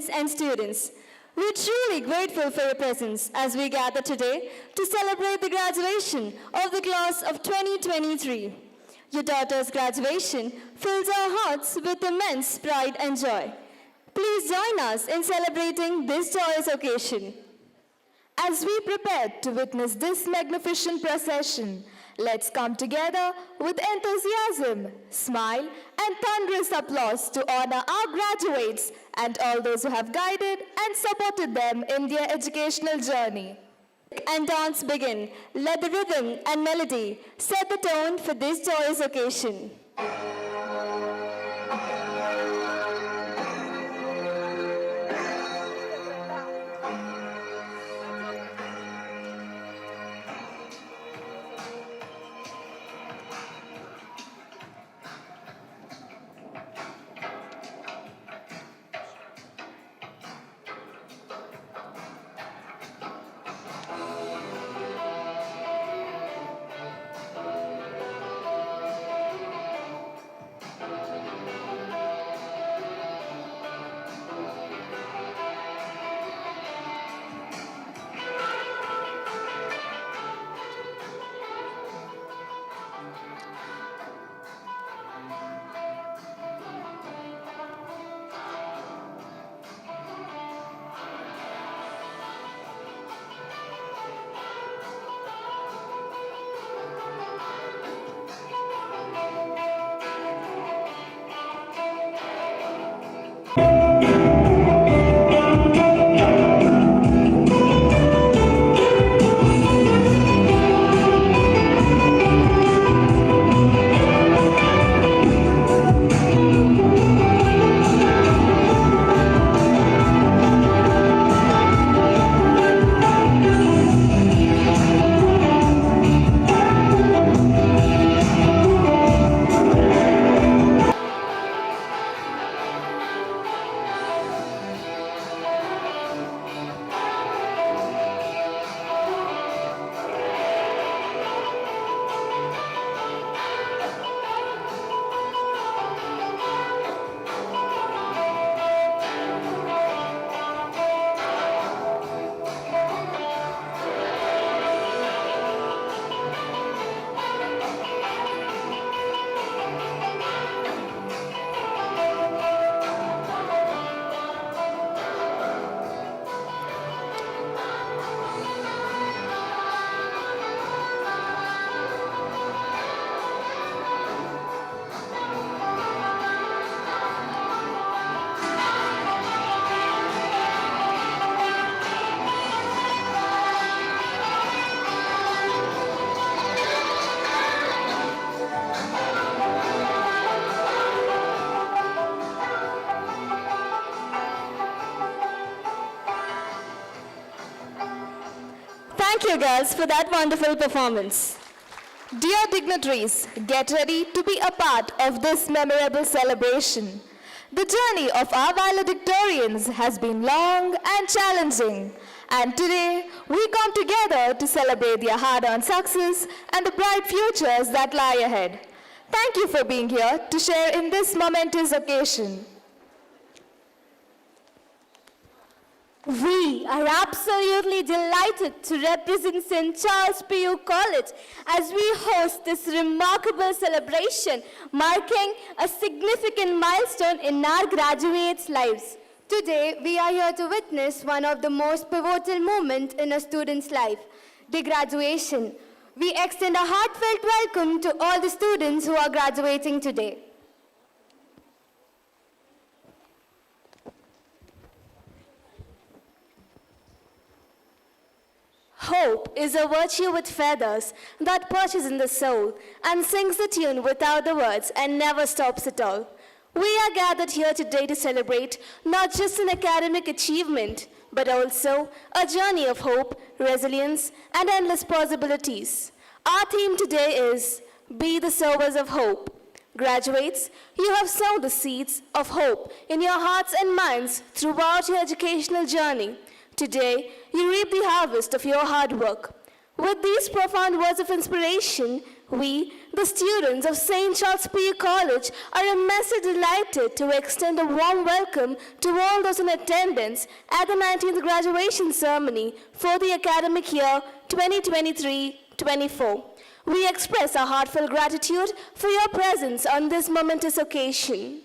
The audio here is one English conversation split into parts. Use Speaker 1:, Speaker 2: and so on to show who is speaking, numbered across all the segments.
Speaker 1: and students. We're truly grateful for your presence as we gather today to celebrate the graduation of the class of 2023. Your daughter's graduation fills our hearts with immense pride and joy. Please join us in celebrating this joyous occasion. As we prepare to witness this magnificent procession, let's come together with enthusiasm, smile, and thunderous applause to honor our graduates and all those who have guided and supported them in their educational journey. And dance begin. Let the rhythm and melody set the tone for this joyous occasion. Thank you girls for that wonderful performance. Dear dignitaries, get ready to be a part of this memorable celebration. The journey of our valedictorians has been long and challenging, and today we come together to celebrate their hard-earned success and the bright futures that lie ahead. Thank you for being here to share in this momentous occasion.
Speaker 2: We are absolutely delighted to represent St. Charles PU College as we host this remarkable celebration marking a significant milestone in our graduates' lives. Today, we are here to witness one of the most pivotal moments in a student's life, the graduation. We extend a heartfelt welcome to all the students who are graduating today.
Speaker 1: Hope is a virtue with feathers that perches in the soul and sings the tune without the words and never stops at all. We are gathered here today to celebrate not just an academic achievement, but also a journey of hope, resilience, and endless possibilities. Our theme today is Be the Sowers of Hope. Graduates, you have sown the seeds of hope in your hearts and minds throughout your educational journey. Today, you reap the harvest of your hard work. With these profound words of inspiration,
Speaker 2: we, the students of St. Charles PU College, are immensely delighted to extend a warm welcome to all those in attendance at the 19th graduation ceremony for the academic year 2023-24. We express our heartfelt gratitude for your presence on this momentous occasion.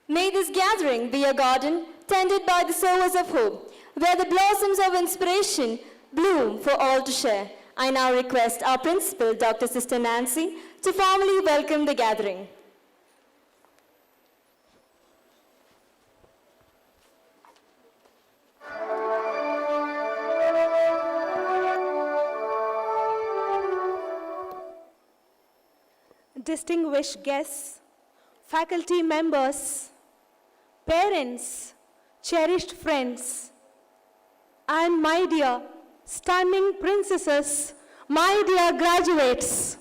Speaker 1: May this gathering be a garden tended by the sowers of hope, where the blossoms of inspiration bloom for all to share. I now request our principal, Dr. Sister Nancy, to formally welcome the gathering.
Speaker 3: Distinguished guests, faculty members, parents, cherished friends, and my dear stunning princesses, my dear graduates.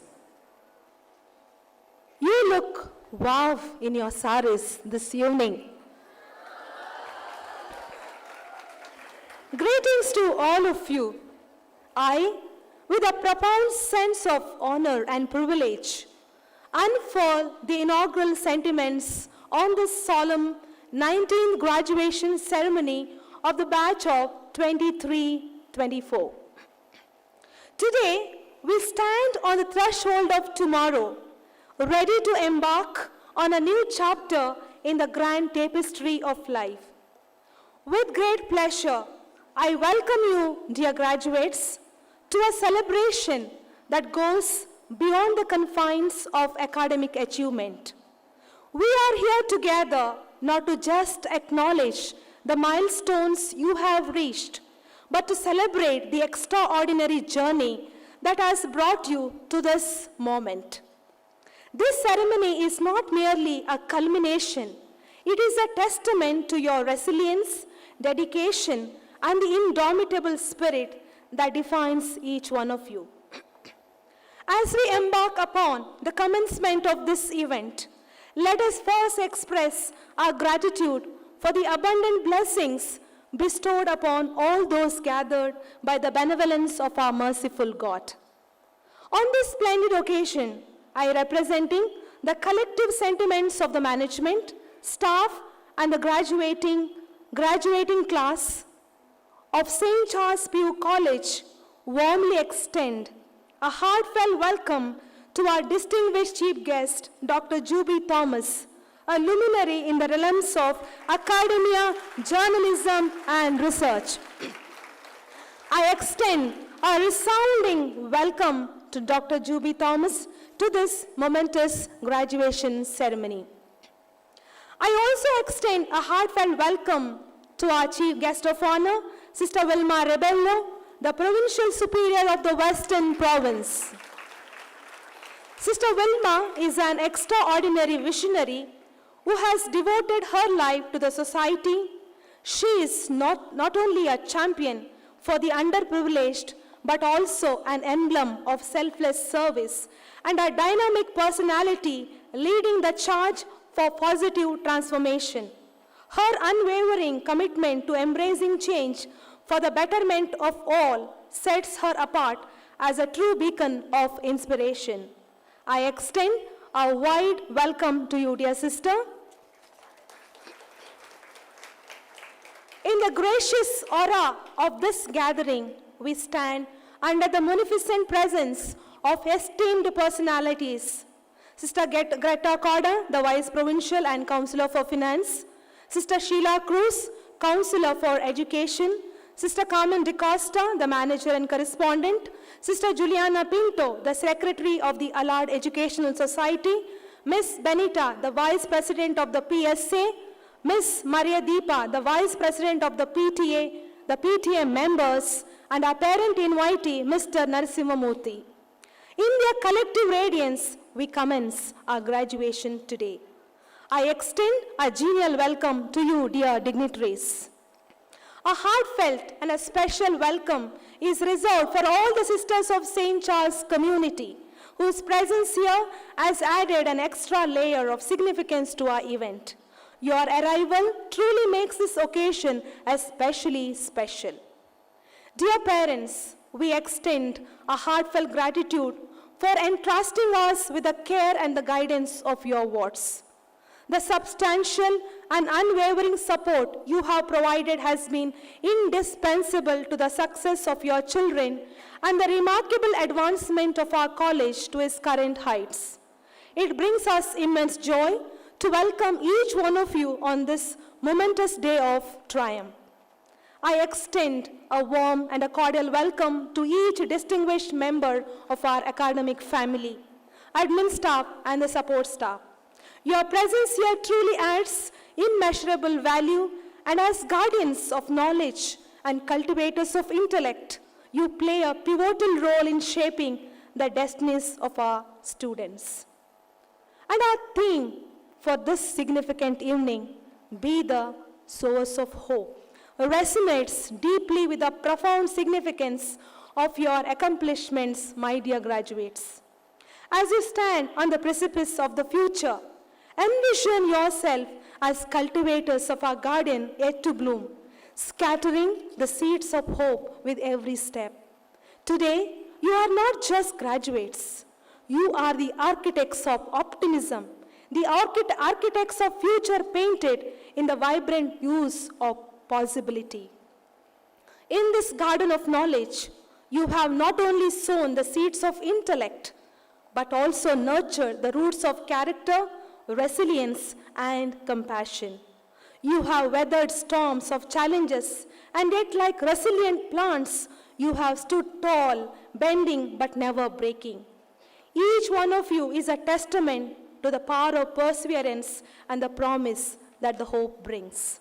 Speaker 3: You look wow in your saris this evening. Greetings to all of you. I, with a profound sense of honor and privilege, unfurl the inaugural sentiments on this solemn 19th graduation ceremony of the batch of 23-24. Today, we stand on the threshold of tomorrow, ready to embark on a new chapter in the grand tapestry of life. With great pleasure, I welcome you, dear graduates, to a celebration that goes beyond the confines of academic achievement. We are here together not to just acknowledge the milestones you have reached, but to celebrate the extraordinary journey that has brought you to this moment. This ceremony is not merely a culmination, it is a testament to your resilience, dedication, and the indomitable spirit that defines each one of you. As we embark upon the commencement of this event, let us first express our gratitude for the abundant blessings bestowed upon all those gathered by the benevolence of our merciful God. On this splendid occasion, I, representing the collective sentiments of the management, staff, and the graduating class of St. Charles PU College, warmly extend a heartfelt welcome to our distinguished chief guest, Dr. Juby Thomas, a luminary in the realms of academia, journalism, and research. I extend a resounding welcome to Dr. Juby Thomas to this momentous graduation ceremony. I also extend a heartfelt welcome to our chief guest of honor, Sister Wilma Rebello, the Provincial Superior of the Western Province. Sister Wilma is an extraordinary visionary who has devoted her life to the society. She is not only a champion for the underprivileged, but also an emblem of selfless service and a dynamic personality leading the charge for positive transformation. Her unwavering commitment to embracing change for the betterment of all sets her apart as a true beacon of inspiration. I extend a wide welcome to you, dear sister. In the gracious aura of this gathering, we stand under the munificent presence of esteemed personalities. Sister Greta Thunberg, the Vice Provincial and Councillor for Finance. Sister Sheila Cruz, Councillor for Education. Sister Carmen DeCosta, the Manager and Correspondent. Sister Juliana Pinto, the Secretary of the Allard Educational Society. Miss Benita, the Vice President of the PSA. Miss Maria Deepa, the Vice President of the PTA, the PTA members, and our parent invitee, Mr. Narasimhamurthy. In their collective radiance, we commence our graduation today. I extend a genial welcome to you, dear dignitaries. A heartfelt and a special welcome is reserved for all the sisters of St. Charles community, whose presence here has added an extra layer of significance to our event. Your arrival truly makes this occasion especially special. Dear parents, we extend a heartfelt gratitude for entrusting us with the care and the guidance of your words. The substantial and unwavering support you have provided has been indispensable to the success of your children and the remarkable advancement of our college to its current heights. It brings us immense joy to welcome each one of you on this momentous day of triumph. I extend a warm and a cordial welcome to each distinguished member of our academic family, admin staff, and the support staff. Your presence here truly adds immeasurable value, and as guardians of knowledge and cultivators of intellect, you play a pivotal role in shaping the destinies of our students. And our theme for this significant evening, Be the Source of Hope, resonates deeply with the profound significance of your accomplishments, my dear graduates. As you stand on the precipice of the future, envision yourself as cultivators of our garden yet to bloom, scattering the seeds of hope with every step. Today, you are not just graduates. You are the architects of optimism, the architects of future painted in the vibrant hues of possibility. In this garden of knowledge, you have not only sown the seeds of intellect, but also nurtured the roots of character, resilience, and compassion. You have weathered storms of challenges, and yet like resilient plants, you have stood tall, bending but never breaking. Each one of you is a testament to the power of perseverance and the promise that the hope brings.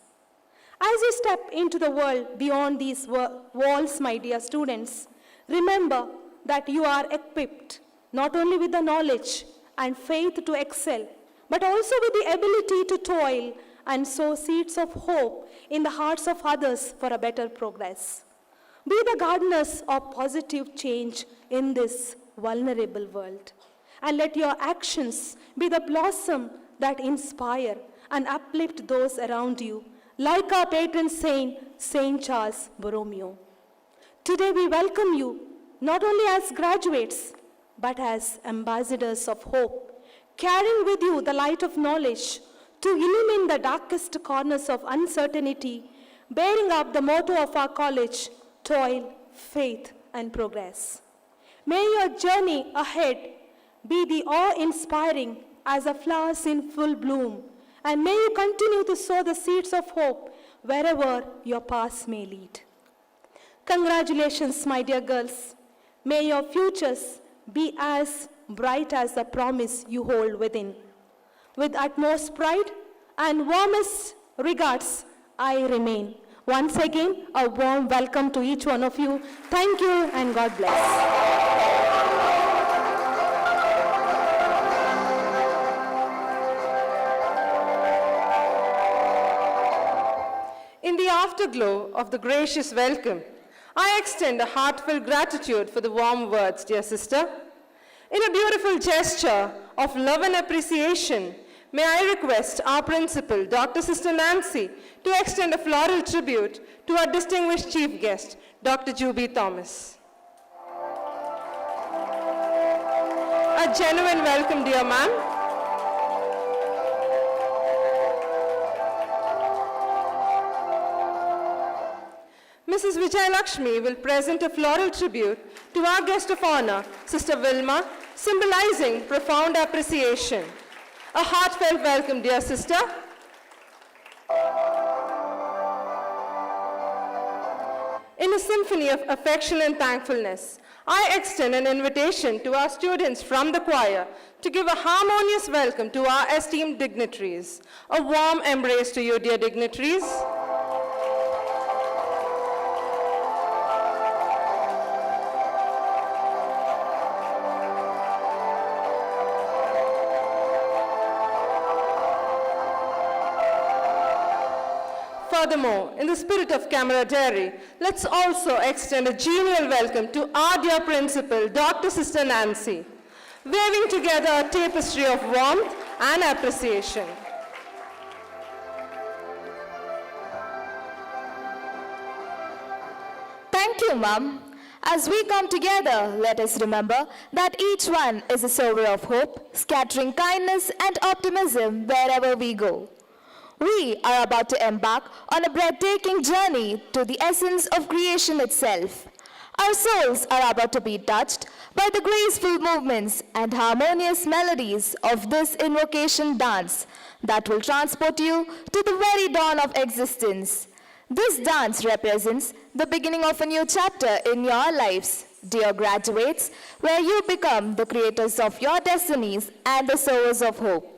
Speaker 3: As you step into the world beyond these walls, my dear students, remember that you are equipped not only with the knowledge and faith to excel, but also with the ability to toil and sow seeds of hope in the hearts of others for a better progress. Be the gardeners of positive change in this vulnerable world, and let your actions be the blossom that inspire and uplift those around you, like our patron saint, St. Charles Borromeo. Today we welcome you not only as graduates, but as ambassadors of hope, carrying with you the light of knowledge to illumine the darkest corners of uncertainty, bearing up the motto of our college, toil, faith, and progress. May your journey ahead be the awe-inspiring as the flowers in full bloom, and may you continue to sow the seeds of hope wherever your paths may lead. Congratulations, my dear girls. May your futures be as bright as the promise you hold within. With utmost pride and warmest regards, I remain. Once again, a warm welcome to each one of you. Thank you and God bless.
Speaker 4: In the afterglow of the gracious welcome, I extend a heartfelt gratitude for the warm words, dear sister. In a beautiful gesture of love and appreciation, may I request our principal, Dr. Sister Nancy, to extend a floral tribute to our distinguished chief guest, Dr. Juby Thomas. A genuine welcome, dear ma'am. Mrs. Vijay Lakshmi will present a floral tribute to our guest of honor, Sister Vilma, symbolizing profound appreciation. A heartfelt welcome, dear sister. In a symphony of affection and thankfulness, I extend an invitation to our students from the choir to give a harmonious welcome to our esteemed dignitaries. A warm embrace to you, dear dignitaries. Furthermore, in the spirit of camaraderie, let's also extend a genial welcome to our dear principal, Dr. Sister Nancy, weaving together a tapestry of warmth and appreciation.
Speaker 1: Thank you, Mum. As we come together, let us remember that each one is a sower of hope, scattering kindness and optimism wherever we go. We are about to embark on a breathtaking journey to the essence of creation itself. Our souls are about to be touched by the graceful movements and harmonious melodies of this invocation dance that will transport you to the very dawn of existence. This dance represents the beginning of a new chapter in your lives, dear graduates, where you become the creators of your destinies and the sowers of hope.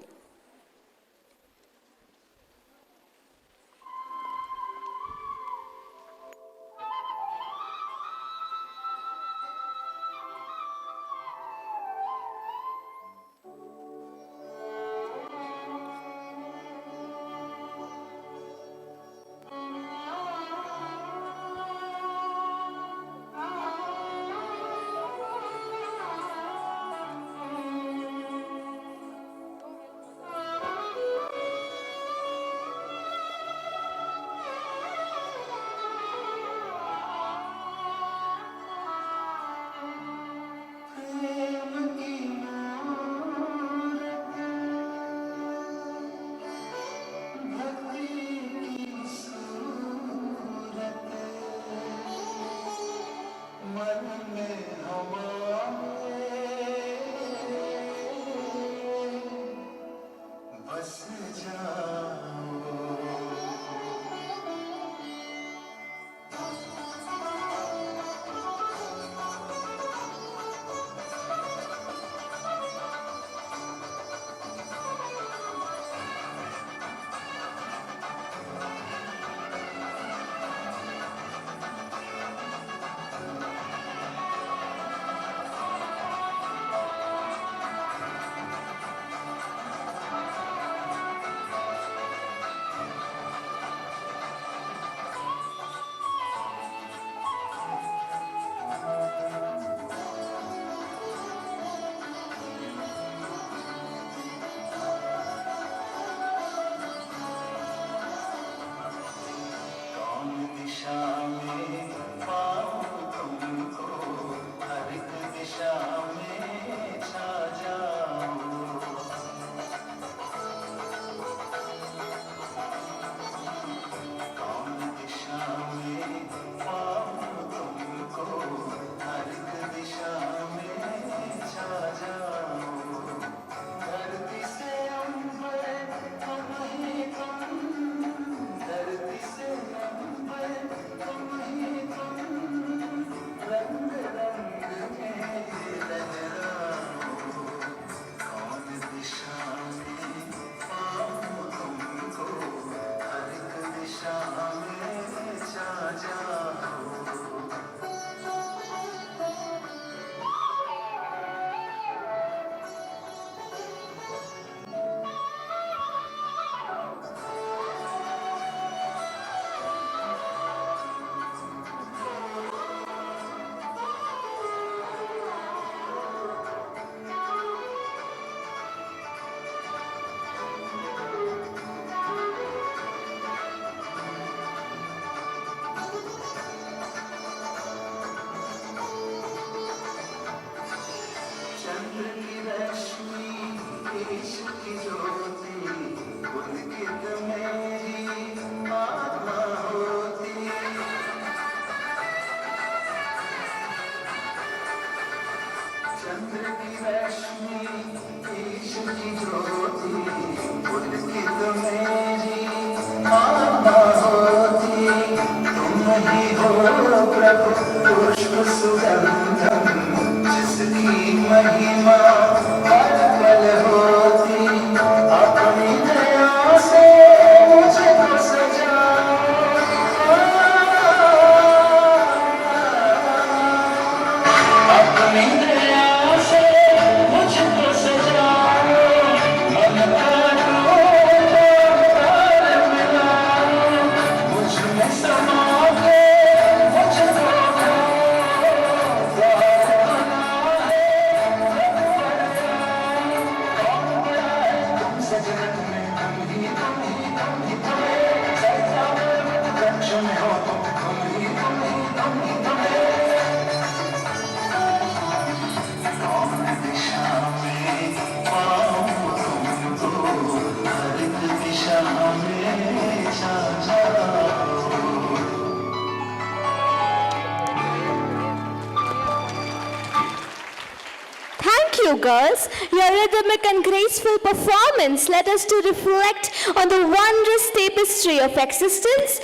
Speaker 2: you, girls. Your rhythmic and graceful performance led us to reflect on the wondrous tapestry of existence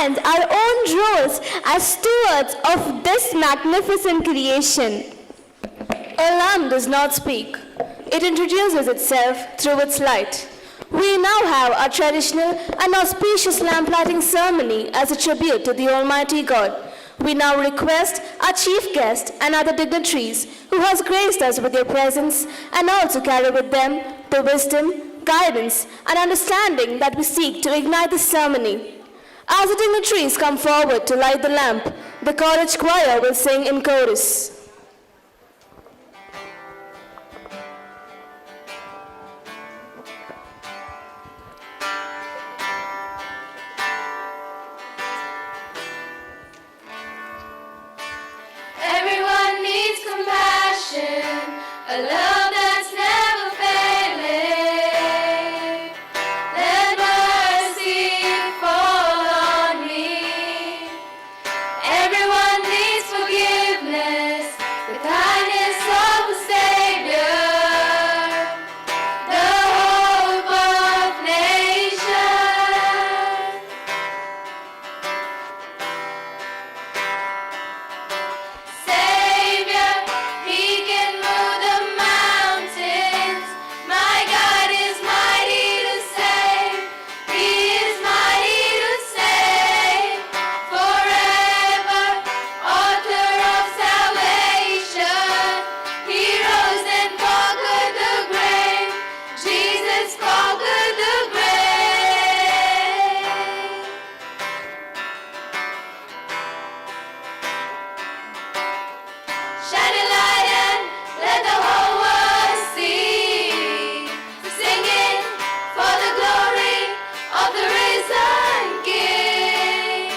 Speaker 2: and our own roles as stewards of this magnificent creation.
Speaker 1: A lamp does not speak. It introduces itself through its light. We now have our traditional and auspicious lamp lighting ceremony as a tribute to the Almighty God. We now request our chief guest and other dignitaries who has graced us with their presence and also carry with them the wisdom, guidance, and understanding that we seek to ignite the ceremony. As the dignitaries come forward to light the lamp, the college choir will sing in chorus.
Speaker 2: Everyone needs compassion, a love that's never failing. Let mercy fall on me. Everyone needs forgiveness, the kindness of a Savior, the hope of nations. Savior, He can move the mountains. My God is mighty to save. He is mighty to save. Forever, author of salvation. He rose and conquered the grave. Jesus conquered the grave. Shine a light and let the whole world see. Singing for the glory of the risen King.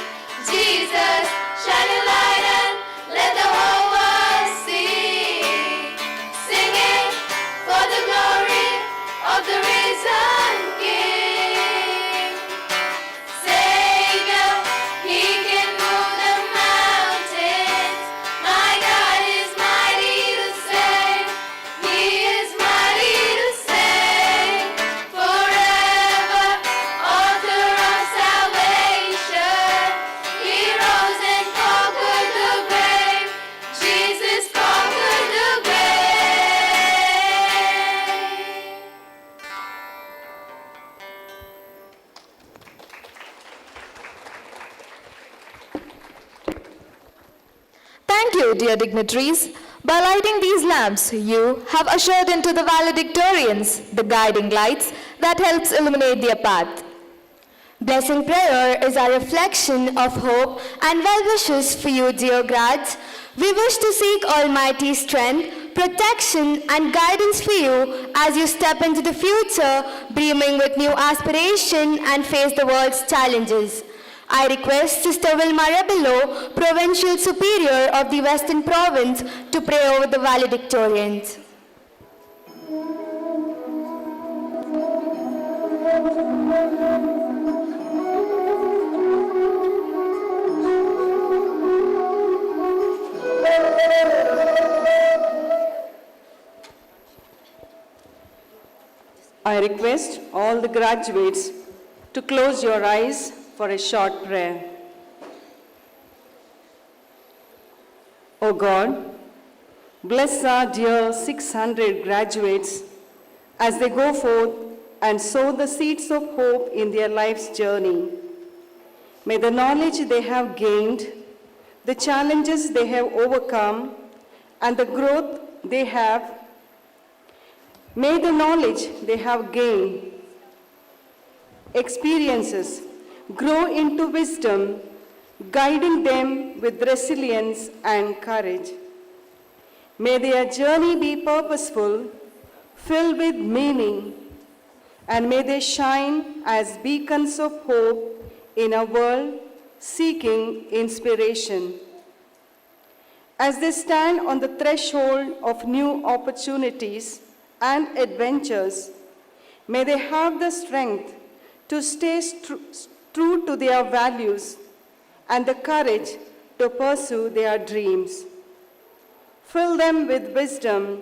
Speaker 2: Jesus, shine a light and let the whole world see. Singing for the glory of the risen King. Savior, He can move the mountains. My God is mighty to save. He is mighty to save. Forever, author of salvation. He rose and conquered the grave. Jesus conquered the grave.
Speaker 1: Thank you, dear dignitaries. By lighting these lamps, you have ushered into the valedictorians the guiding lights that helps illuminate their path. Blessing prayer is our reflection of hope and well wishes for you, dear grads. We wish to seek Almighty strength, protection, and guidance for you as you step into the future, brimming with new aspiration and face the world's challenges. I request Sister Wilma Rebello, Provincial Superior of the Western Province, to pray over the valedictorians.
Speaker 5: I request all the graduates to close your eyes for a short prayer. O God, bless our dear 600 graduates as they go forth and sow the seeds of hope in their life's journey. May the knowledge they have gained, the challenges they have overcome, and the growth they have, may the knowledge they have gained, experiences, grow into wisdom, guiding them with resilience and courage. May their journey be purposeful, filled with meaning, and may they shine as beacons of hope in a world seeking inspiration. As they stand on the threshold of new opportunities and adventures, may they have the strength to stay true to their values and the courage to pursue their dreams. Fill them with wisdom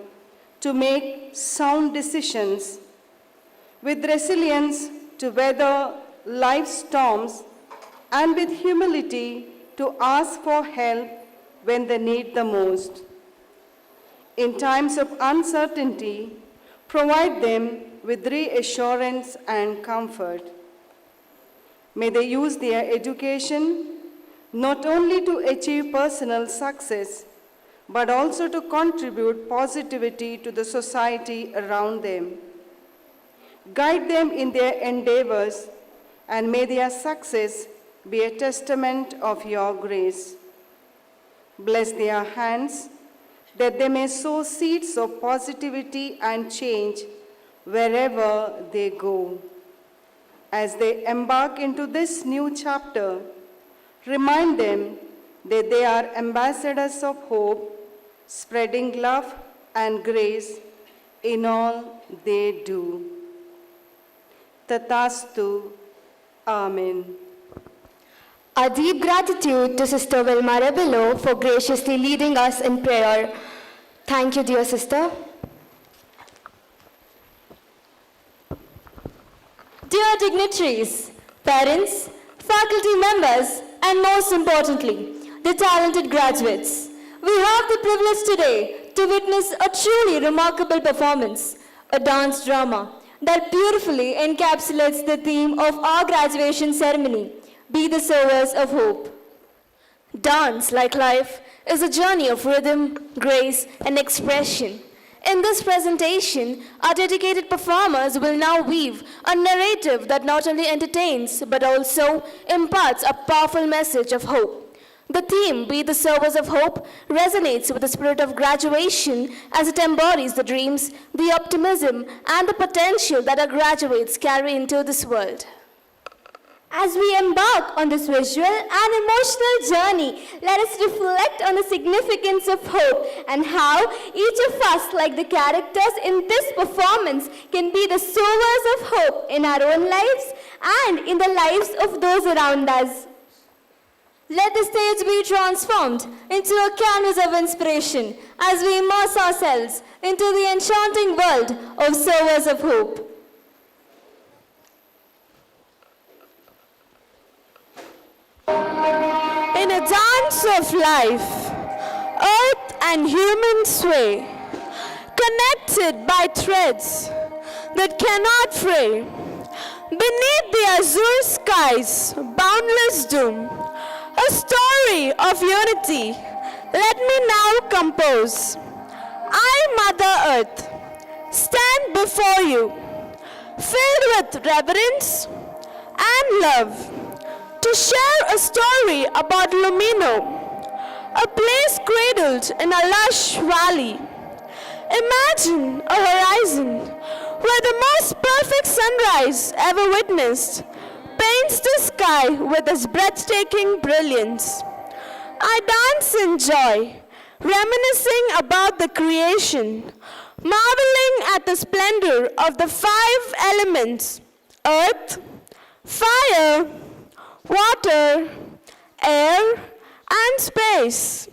Speaker 5: to make sound decisions, with resilience to weather life's storms, and with humility to ask for help when they need the most. In times of uncertainty, provide them with reassurance and comfort. May they use their education not only to achieve personal success, but also to contribute positivity to the society around them. Guide them in their endeavors, and may their success be a testament of your grace. Bless their hands, that they may sow seeds of positivity and change wherever they go. As they embark into this new chapter, remind them that they are ambassadors of hope, spreading love and grace in all they do. Tathastu. Amen.
Speaker 1: Our deep gratitude to Sister Vilma Rebello for graciously leading us in prayer. Thank you, dear sister. Dear dignitaries, parents, faculty members, and most importantly, the talented graduates, we have the privilege today to witness a truly remarkable performance, a dance drama that beautifully encapsulates the theme of our graduation ceremony, Be the Sowers of Hope. Dance, like life, is a journey of rhythm, grace, and expression. In this presentation, our dedicated performers will now weave a narrative that not only entertains, but also imparts a powerful message of hope. The theme, Be the Sowers of Hope, resonates with the spirit of graduation as it embodies the dreams, the optimism, and the potential that our graduates carry into this world.
Speaker 2: As we embark on this visual and emotional journey, let us reflect on the significance of hope and how each of us, like the characters in this performance, can be the sowers of hope in our own lives and in the lives of those around us. Let the stage be transformed into a canvas of inspiration as we immerse ourselves into the enchanting world of sowers of hope.
Speaker 6: In a dance of life, earth and human sway, connected by threads that cannot fray, beneath the azure sky's boundless doom, a story of unity, let me now compose. I, Mother Earth, stand before you, filled with reverence and love, to share a story about Lumino, a place cradled in a lush valley. Imagine a horizon where the most perfect sunrise ever witnessed paints the sky with its breathtaking brilliance. I dance in joy, reminiscing about the creation, marveling at the splendor of the 5 elements: earth, fire, water, air, and space.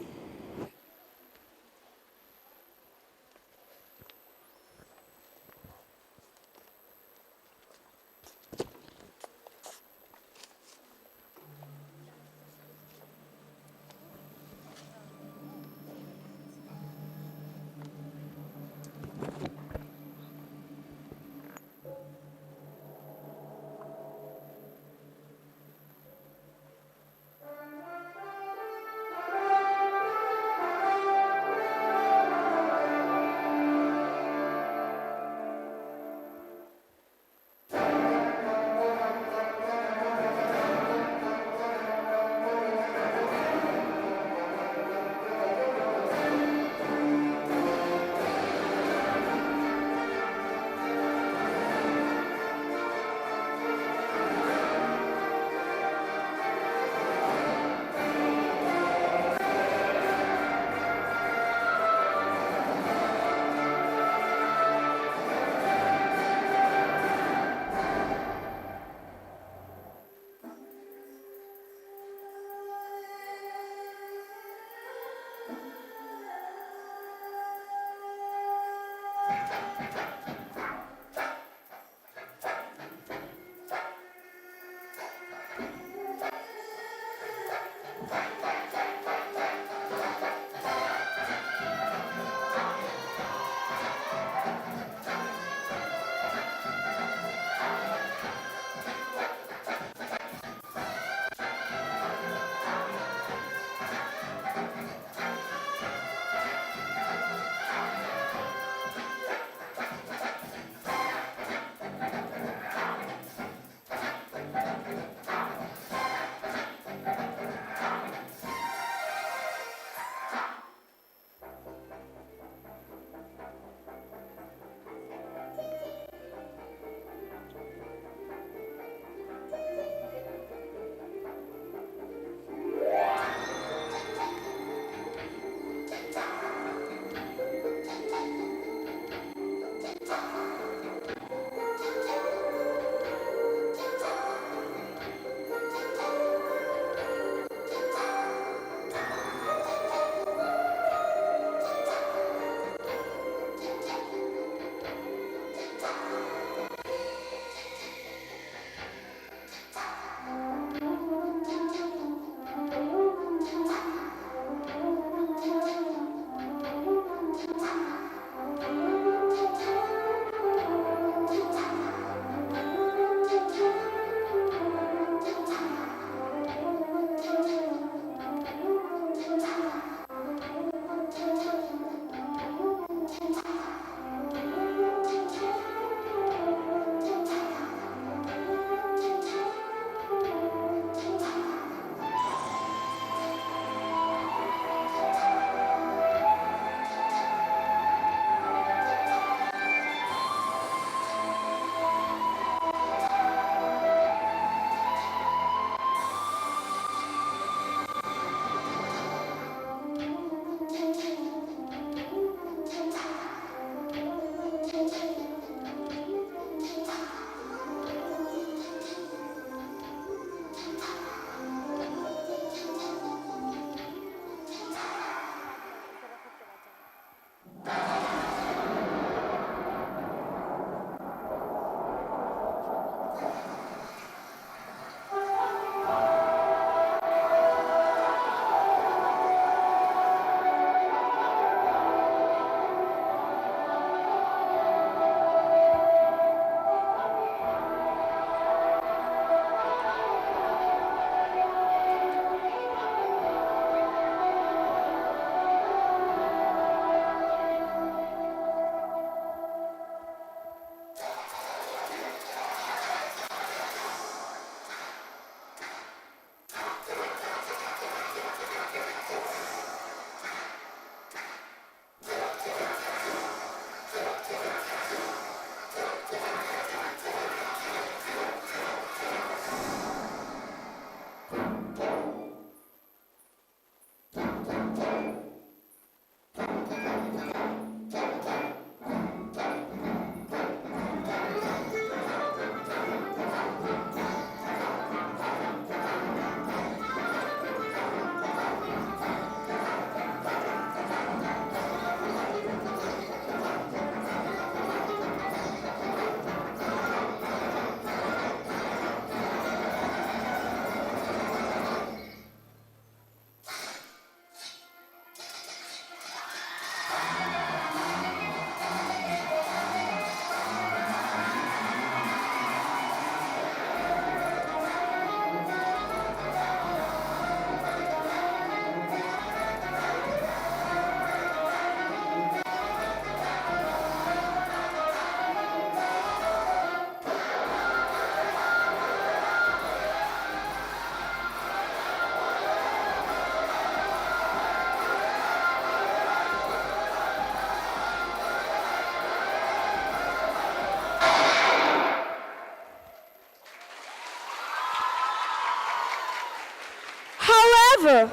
Speaker 6: However,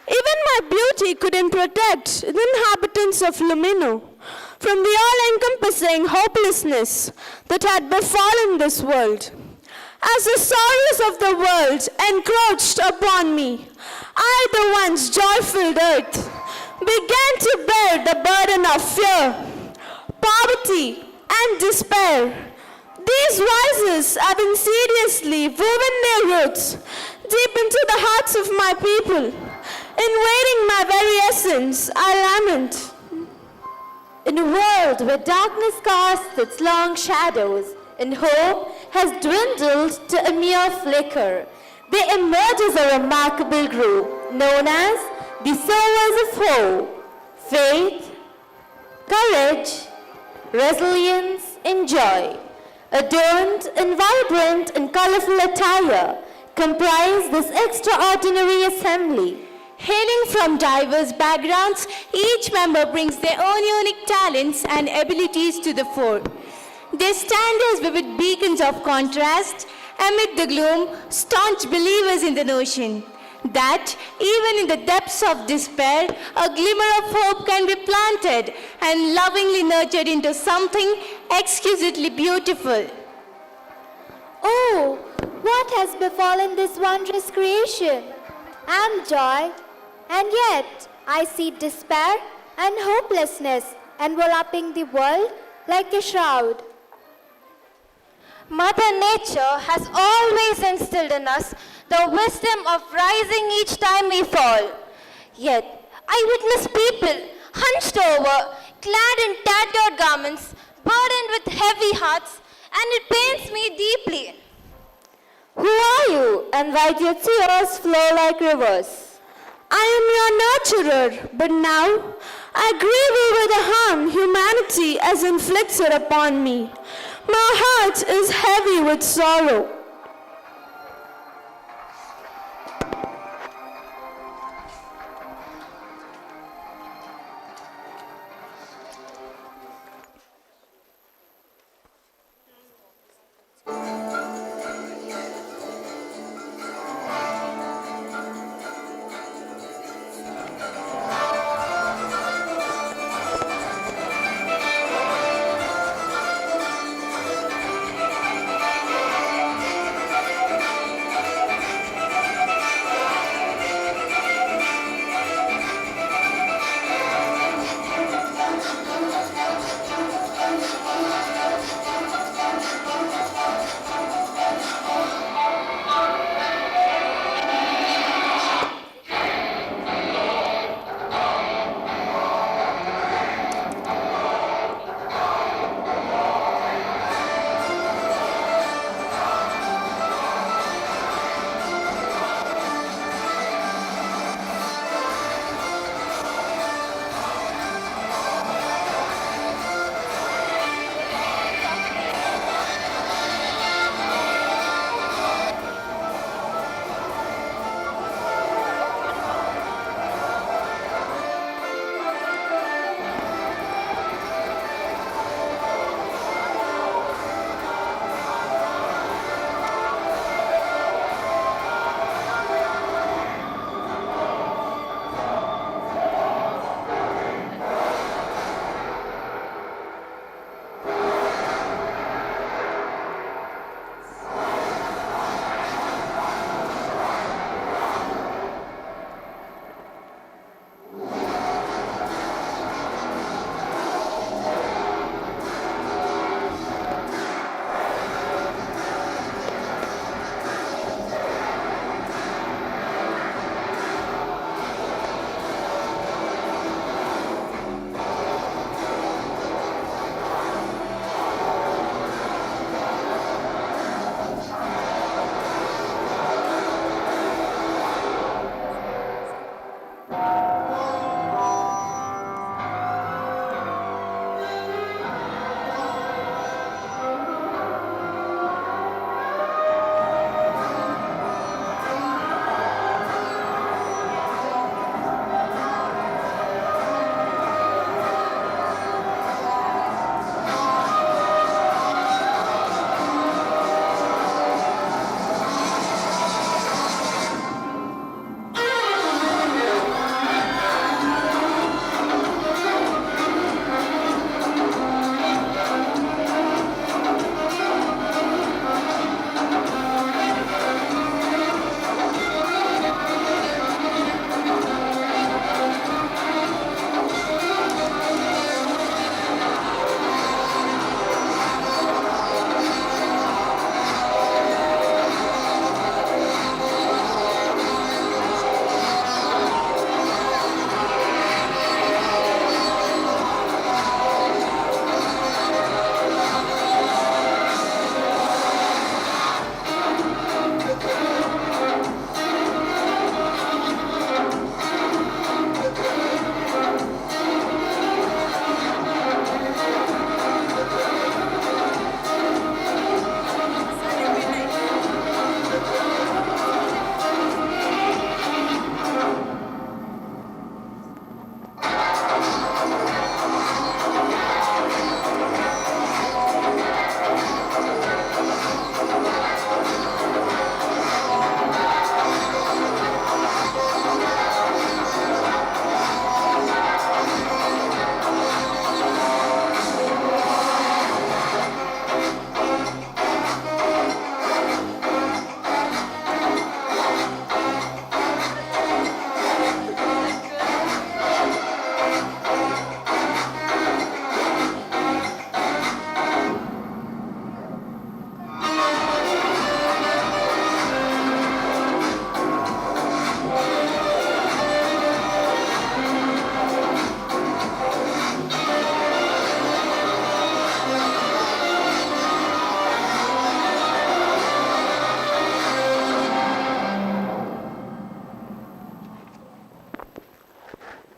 Speaker 6: even my beauty couldn't protect the inhabitants of Lumino from the all-encompassing hopelessness that had befallen this world. As the sorrows of the world encroached upon me, I, the once joy-filled earth, began to bear the burden of fear, poverty, and despair. These voices have insidiously woven their roots deep into the hearts of my people. Invading my very essence, I lament.
Speaker 2: In a world where darkness casts its long shadows and hope has dwindled to a mere flicker, there emerges a remarkable group known as the Sowers of Hope. Faith, courage, resilience, and joy, adorned in vibrant and colorful attire, comprise this extraordinary assembly.
Speaker 7: Hailing from diverse backgrounds, each member brings their own unique talents and abilities to the fore. They stand as vivid beacons of contrast amid the gloom, staunch believers in the notion that even in the depths of despair, a glimmer of hope can be planted and lovingly nurtured into something exquisitely beautiful.
Speaker 2: Oh, what has befallen this wondrous creation? I'm joy, and yet I see despair and hopelessness enveloping the world like a shroud.
Speaker 7: Mother Nature has always instilled in us the wisdom of rising each time we fall. Yet, I witness people hunched over, clad in tattered garments, burdened with heavy hearts, and it pains me deeply.
Speaker 2: Who are you, and why do your tears flow like rivers?
Speaker 6: I am your nurturer, but now I grieve over the harm humanity has inflicted upon me. My heart is heavy with sorrow.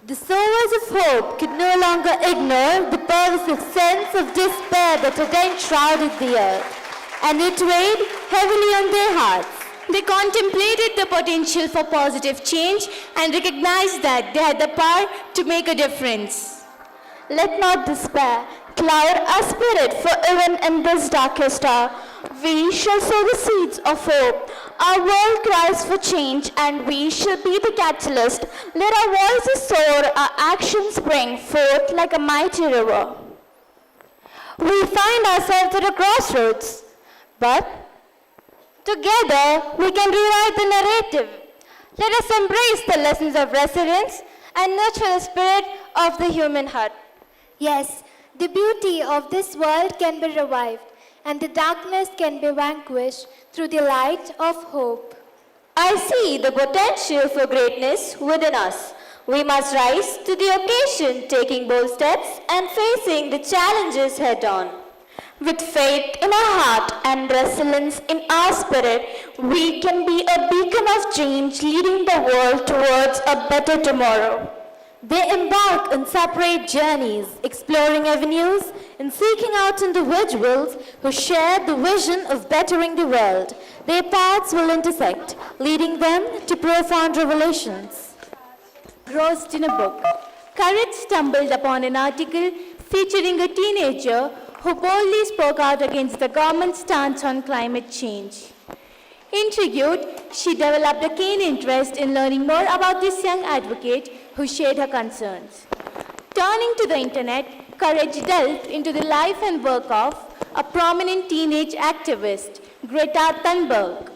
Speaker 2: The sowers of hope could no longer ignore the pervasive sense of despair that had enshrouded the earth, and it weighed heavily on their hearts. They contemplated the potential for positive change and recognized that they had the power to make a difference. Let not despair cloud our spirit, for even in this darkest hour, we shall sow the seeds of hope. Our world cries for change, and we shall be the catalyst. Let our voices soar, our actions spring forth like a mighty river. We find ourselves at a crossroads, but together we can rewrite the narrative. Let us embrace the lessons of resilience and nurture the spirit of the human heart.
Speaker 8: Yes, the beauty of this world can be revived, and the darkness can be vanquished through the light of hope.
Speaker 2: I see the potential for greatness within us. We must rise to the occasion, taking bold steps and facing the challenges head on. With faith in our heart and resilience in our spirit, we can be a beacon of change, leading the world towards a better tomorrow. They embark on separate journeys, exploring avenues and seeking out individuals who share the vision of bettering the world. Their paths will intersect, leading them to profound revelations. Grossed in a book, Courage stumbled upon an article featuring a teenager who boldly spoke out against the government's stance on climate change. Intrigued, she developed a keen interest in learning more about this young advocate who shared her concerns. Turning to the internet, Courage delved into the life and work of a prominent teenage activist, Greta Thunberg.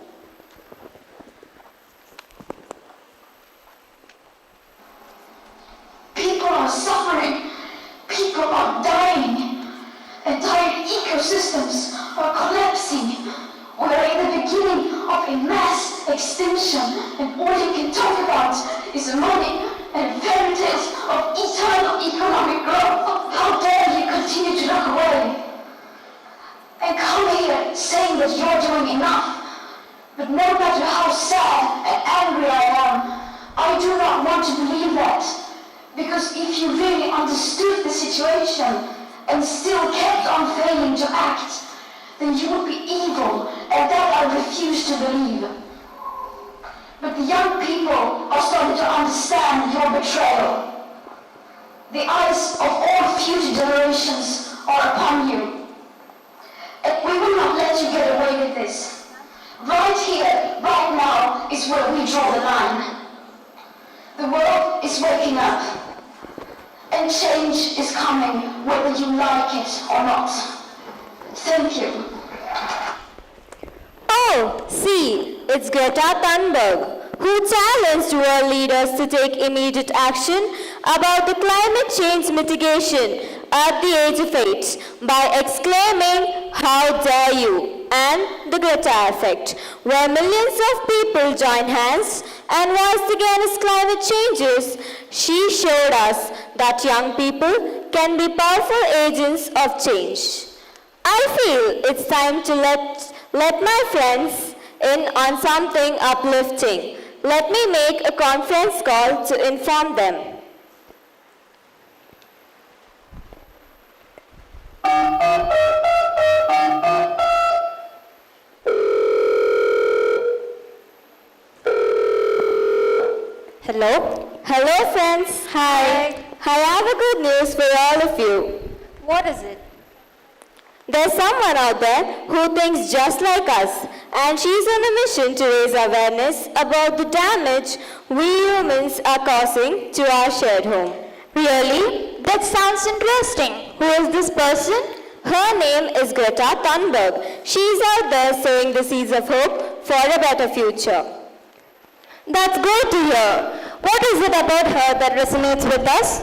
Speaker 9: People are suffering. People are dying. Entire ecosystems are collapsing. We are in the beginning of a mass extinction, and all you can talk about is money and fairy tales of eternal economic growth. How dare you continue to look away and come here saying that you're doing enough. But no matter how sad and angry I am, I do not want to believe that. Because if you really understood the situation and still kept on failing to act, then you would be evil, and that I refuse to believe. But the young people are starting to understand your betrayal. The eyes of all future generations are upon you. And we will not let you get away with this. Right here, right now, is where we draw the line. The world is waking up, and change is coming, whether you like it or not. Thank you.
Speaker 2: Oh, see, it's Greta Thunberg, who challenged world leaders to take immediate action about the climate change mitigation at the age of 8 by exclaiming, "How dare you?" and the Greta effect, where millions of people joined hands and voiced against climate changes. She showed us that young people can be powerful agents of change. I feel it's time to let my friends in on something uplifting. Let me make a conference call to inform them. Hello? Hello, friends. Hi. I have a good news for all of you.
Speaker 8: What is it?
Speaker 2: There's someone out there who thinks just like us, and she's on a mission to raise awareness about the damage we humans are causing to our shared home. Really? That sounds interesting. Who is this person? Her name is Greta Thunberg. She's out there sowing the seeds of hope for a better future. That's great to hear. What is it about her that resonates with us?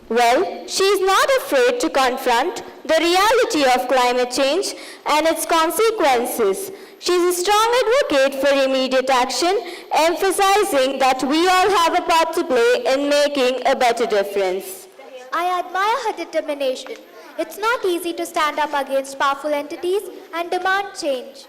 Speaker 2: Well, she's not afraid to confront the reality of climate change and its consequences. She's a strong advocate for immediate action, emphasizing that we all have a part to play in making a better difference.
Speaker 8: I admire her determination. It's not easy to stand up against powerful entities and demand change.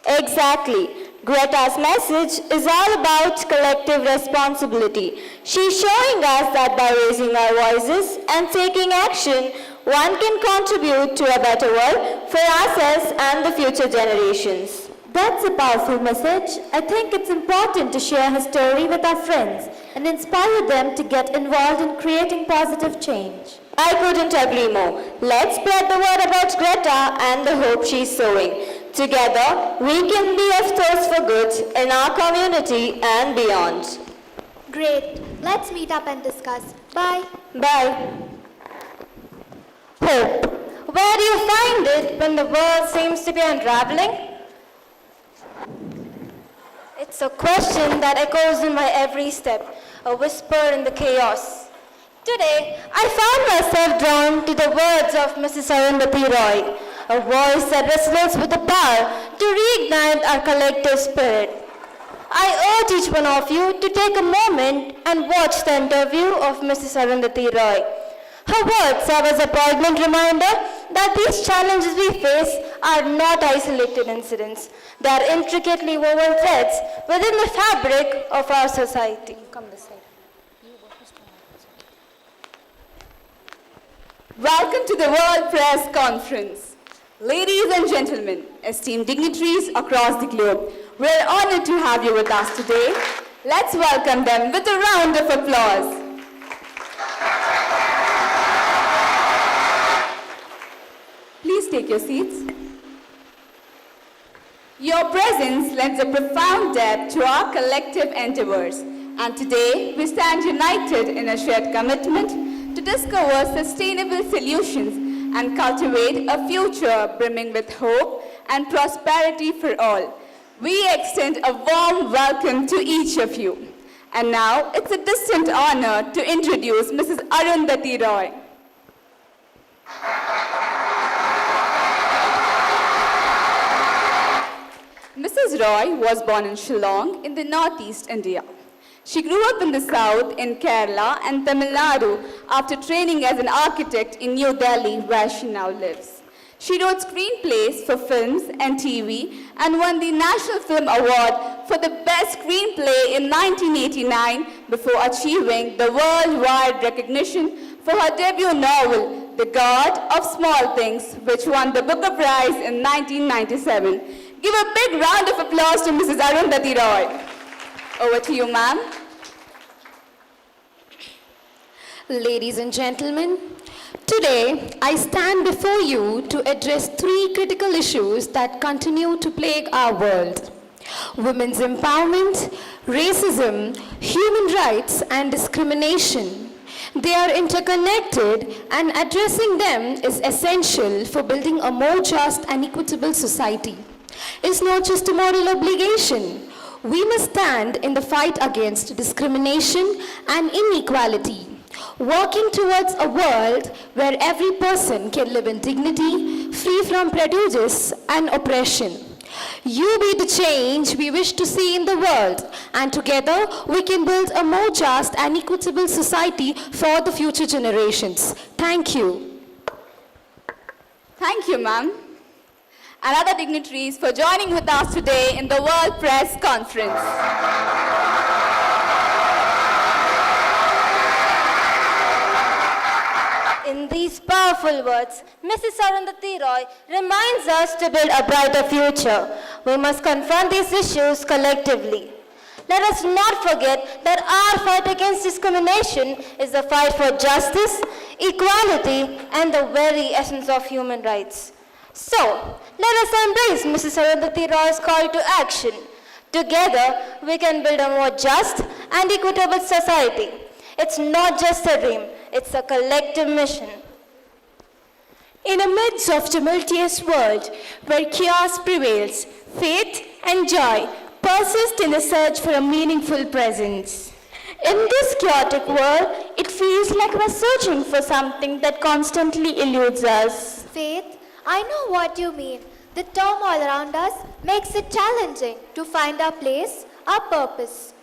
Speaker 2: Exactly. Greta's message is all about collective responsibility. She's showing us that by raising our voices and taking action, one can contribute to a better world for ourselves and the future generations. That's a powerful message. I think it's important to share her story with our friends and inspire them to get involved in creating positive change. I couldn't agree more. Let's spread the word about Greta and the hope she's sowing. Together, we can be a force for good in our community and beyond.
Speaker 8: Great. Let's meet up and discuss. Bye.
Speaker 2: Bye. Hope. Where do you find it when the world seems to be unraveling? It's a question that echoes in my every step, a whisper in the chaos. Today, I found myself drawn to the words of Mrs. Arundhati Roy, a voice that resonates with the power to reignite our collective spirit. I urge each one of you to take a moment and watch the interview of Mrs. Arundhati Roy. Her words serve as a poignant reminder that these challenges we face are not isolated incidents. They are intricately woven threads within the fabric of our society. Come this side.
Speaker 10: Welcome to the World Press Conference. Ladies and gentlemen, esteemed dignitaries across the globe, we are honored to have you with us today. Let's welcome them with a round of applause. Please take your seats. Your presence lends a profound depth to our collective endeavors, and today we stand united in a shared commitment to discover sustainable solutions and cultivate a future brimming with hope and prosperity for all. We extend a warm welcome to each of you. And now, it's a distant honor to introduce Mrs. Arundhati Roy. Mrs. Roy was born in Shillong in the northeast India. She grew up in the south in Kerala and Tamil Nadu after training as an architect in New Delhi, where she now lives. She wrote screenplays for films and TV and won the National Film Award for the Best Screenplay in 1989 before achieving the worldwide recognition for her debut novel, The God of Small Things, which won the Booker Prize in 1997. Give a big round of applause to Mrs. Arundhati Roy. Over to you, ma'am.
Speaker 11: Ladies and gentlemen, today I stand before you to address three critical issues that continue to plague our world: women's empowerment, racism, human rights, and discrimination. They are interconnected, and addressing them is essential for building a more just and equitable society. It's not just a moral obligation. We must stand in the fight against discrimination and inequality, working towards a world where every person can live in dignity, free from prejudice and oppression. You be the change we wish to see in the world, and together we can build a more just and equitable society for the future generations. Thank you.
Speaker 10: Thank you, ma'am, and other dignitaries for joining with us today in the World Press Conference.
Speaker 2: In these powerful words, Mrs. Arundhati Roy reminds us to build a brighter future. We must confront these issues collectively. Let us not forget that our fight against discrimination is a fight for justice, equality, and the very essence of human rights. So, let us embrace Mrs. Arundhati Roy's call to action. Together, we can build a more just and equitable society. It's not just a dream, it's a collective mission.
Speaker 7: In a midst of tumultuous world where chaos prevails, faith and joy persist in the search for a meaningful presence.
Speaker 2: In this chaotic world, it feels like we're searching for something that constantly eludes us.
Speaker 8: Faith, I know what you mean. The turmoil around us makes it challenging to find our place, our purpose.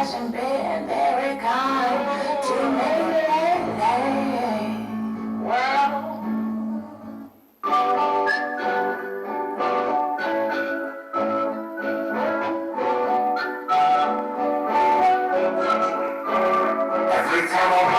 Speaker 9: hasn't been very kind to me lately. Well, every time I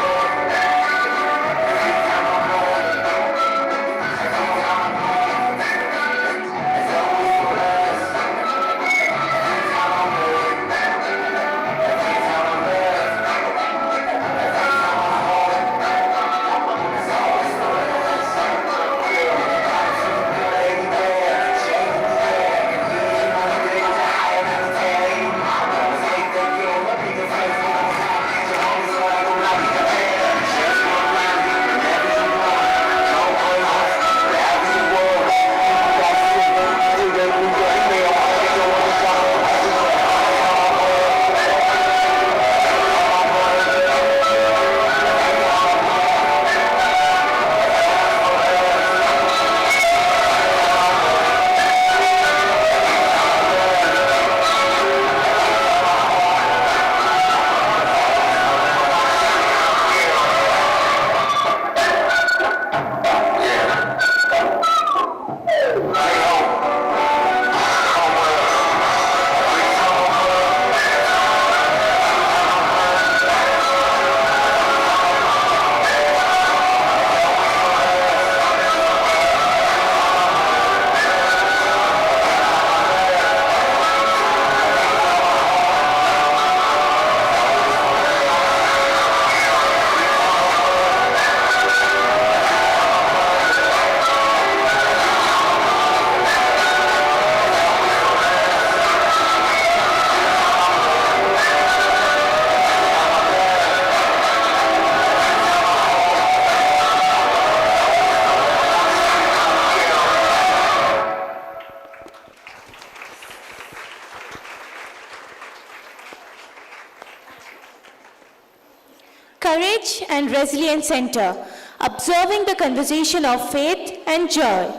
Speaker 7: Courage and Resilience Center, observing the conversation of faith and joy.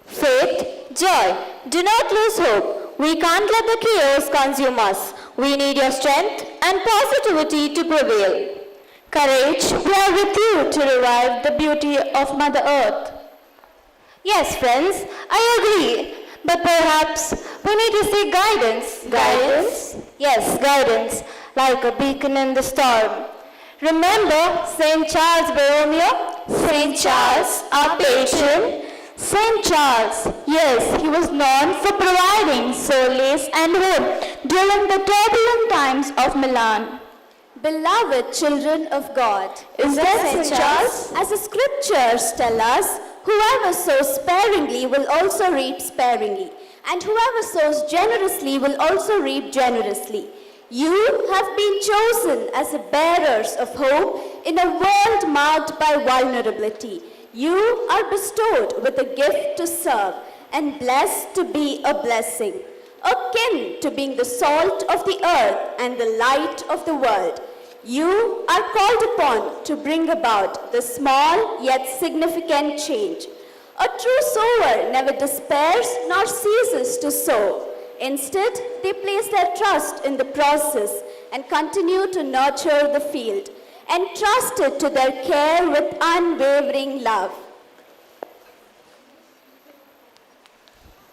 Speaker 2: Faith, joy. Do not lose hope. We can't let the chaos consume us. We need your strength and positivity to prevail. Courage, we are with you to revive the beauty of Mother Earth. Yes, friends, I agree. But perhaps we need to seek guidance. Guidance? Yes, guidance, like a beacon in the storm. Remember St. Charles Borromeo? St. Charles, our patron. St. Charles, yes, he was known for providing solace and hope during the turbulent times of Milan. Beloved children of God, is that St. Charles? As the scriptures tell us, whoever sows sparingly will also reap sparingly, and whoever sows generously will also reap generously. You have been chosen as the bearers of hope in a world marked by vulnerability. You are bestowed with a gift to serve and blessed to be a blessing, akin to being the salt of the earth and the light of the world. You are called upon to bring about the small yet significant change. A true sower never despairs nor ceases to sow. Instead, they place their trust in the process and continue to nurture the field, entrusted to their care with unwavering love.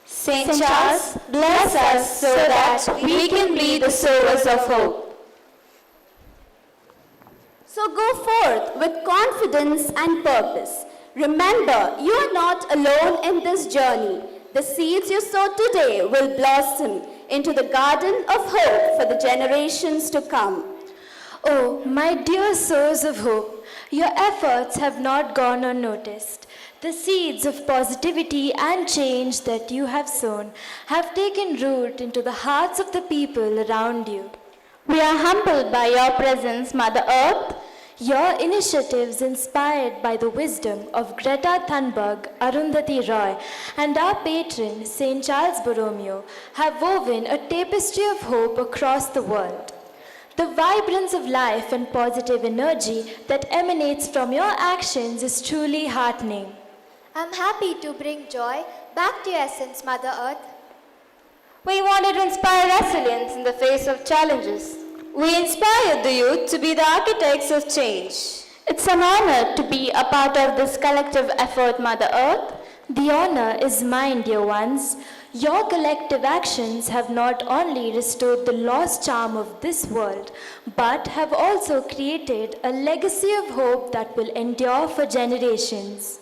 Speaker 2: St. Charles, bless us so that we can be the sowers of hope. So go forth with confidence and purpose. Remember, you are not alone in this journey. The seeds you sow today will blossom into the garden of hope for the generations to come.
Speaker 1: Oh, my dear sowers of hope, your efforts have not gone unnoticed. The seeds of positivity and change that you have sown have taken root into the hearts of the people around you.
Speaker 2: We are humbled by your presence, Mother Earth.
Speaker 1: Your initiatives, inspired by the wisdom of Greta Thunberg, Arundhati Roy, and our patron, St. Charles Borromeo, have woven a tapestry of hope across the world. The vibrance of life and positive energy that emanates from your actions is truly heartening.
Speaker 8: I'm happy to bring joy back to your essence, Mother Earth.
Speaker 2: We wanted to inspire resilience in the face of challenges.
Speaker 1: We inspired the youth to be the architects of change.
Speaker 2: It's an honor to be a part of this collective effort, Mother Earth.
Speaker 1: The honor is mine, dear ones. Your collective actions have not only restored the lost charm of this world, but have also created a legacy of hope that will endure for generations.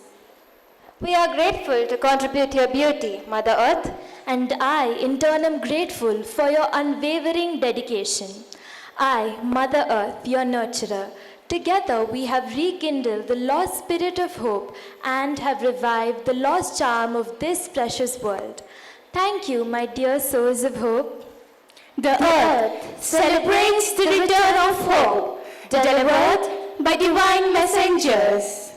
Speaker 2: We are grateful to contribute to your beauty, Mother Earth.
Speaker 1: And I, in turn, am grateful for your unwavering dedication. I, Mother Earth, your nurturer, together we have rekindled the lost spirit of hope and have revived the lost charm of this precious world. Thank you, my dear souls of hope.
Speaker 2: The Earth celebrates the return of hope, delivered by divine messengers.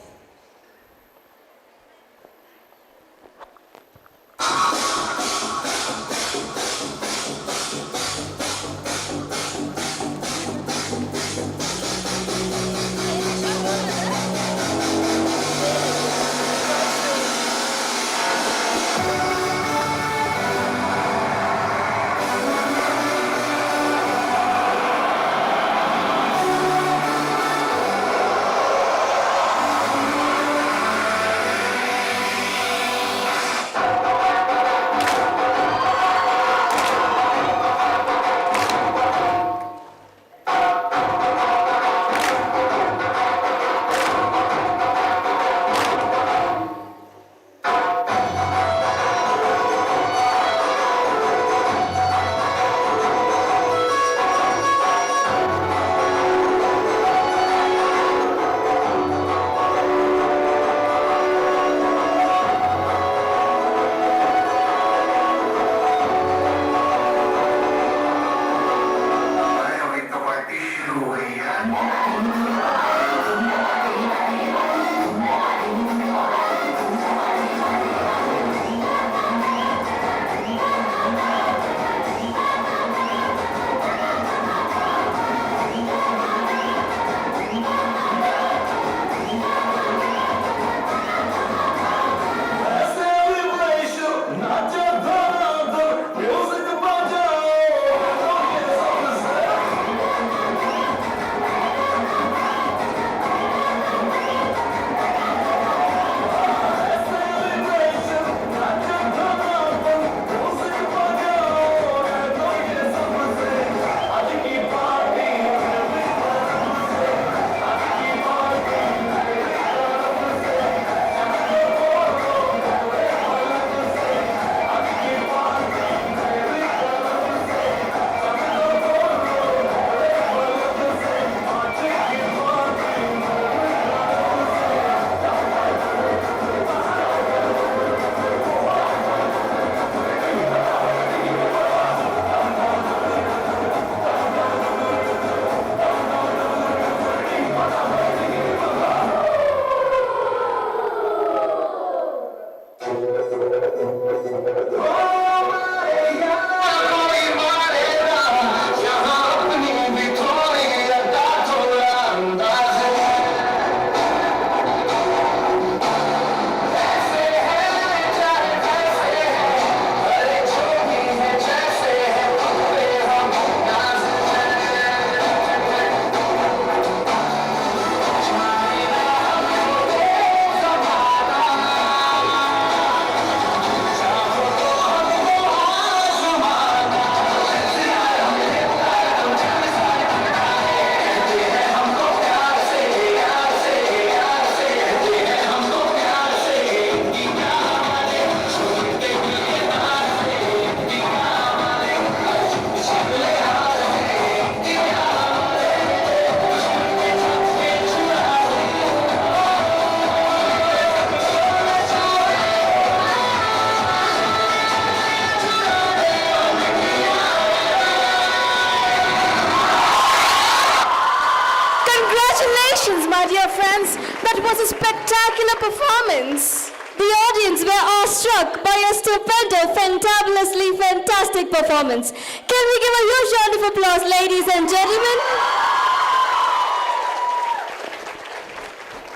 Speaker 1: That was a spectacular performance. The audience were awestruck by a stupendous, fantabulously fantastic performance. Can we give a huge round of applause, ladies and gentlemen?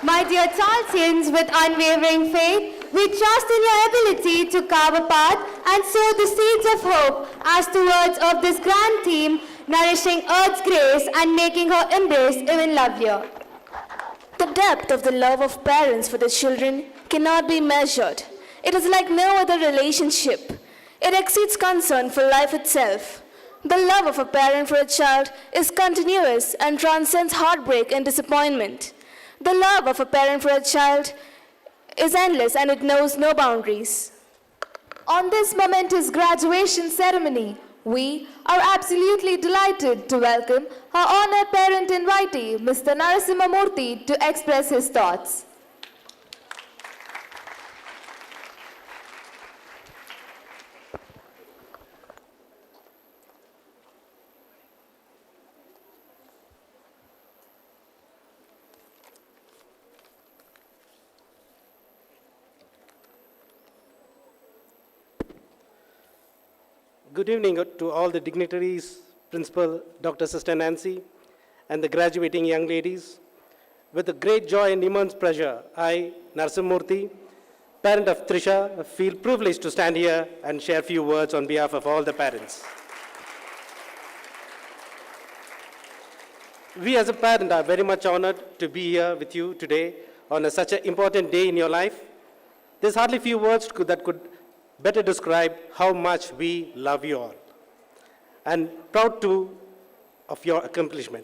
Speaker 2: My dear Charlesians, with unwavering faith, We trust in your ability to carve a path and sow the seeds of hope as the words of this grand theme, nourishing Earth's grace and making her embrace even lovelier.
Speaker 6: The depth of the love of parents for their children cannot be measured. It is like no other relationship. It exceeds concern for life itself. The love of a parent for a child is continuous and transcends heartbreak and disappointment. The love of a parent for a child is endless and it knows no boundaries.
Speaker 1: On this momentous graduation ceremony, we are absolutely delighted to welcome our honored parent invitee, Mr. Narasimha Murthy, to express his thoughts.
Speaker 12: Good evening to all the dignitaries, Principal Dr. Sister Nancy, and the graduating young ladies. With a great joy and immense pleasure, I, Narasimha Murthy, parent of Trisha, feel privileged to stand here and share a few words on behalf of all the parents. We as a parent are very much honored to be here with you today on such an important day in your life. There's hardly few words that could better describe how much we love you all and proud of your accomplishment.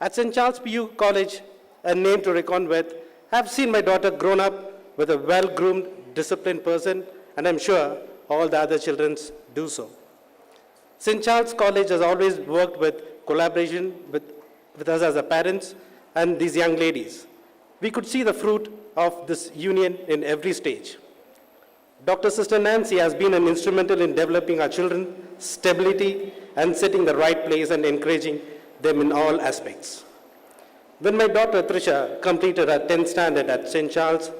Speaker 12: At St.Charles PU College, a name to reckon with, I've seen my daughter grown up with a well-groomed, disciplined person, and I'm sure all the other children do so. St. Charles College has always worked with collaboration with us as a parents and these young ladies. We could see the fruit of this union in every stage. Dr. Sister Nancy has been an instrumental in developing our children, stability, and setting the right place and encouraging them in all aspects. When my daughter Trisha completed her 10th standard at St. Charles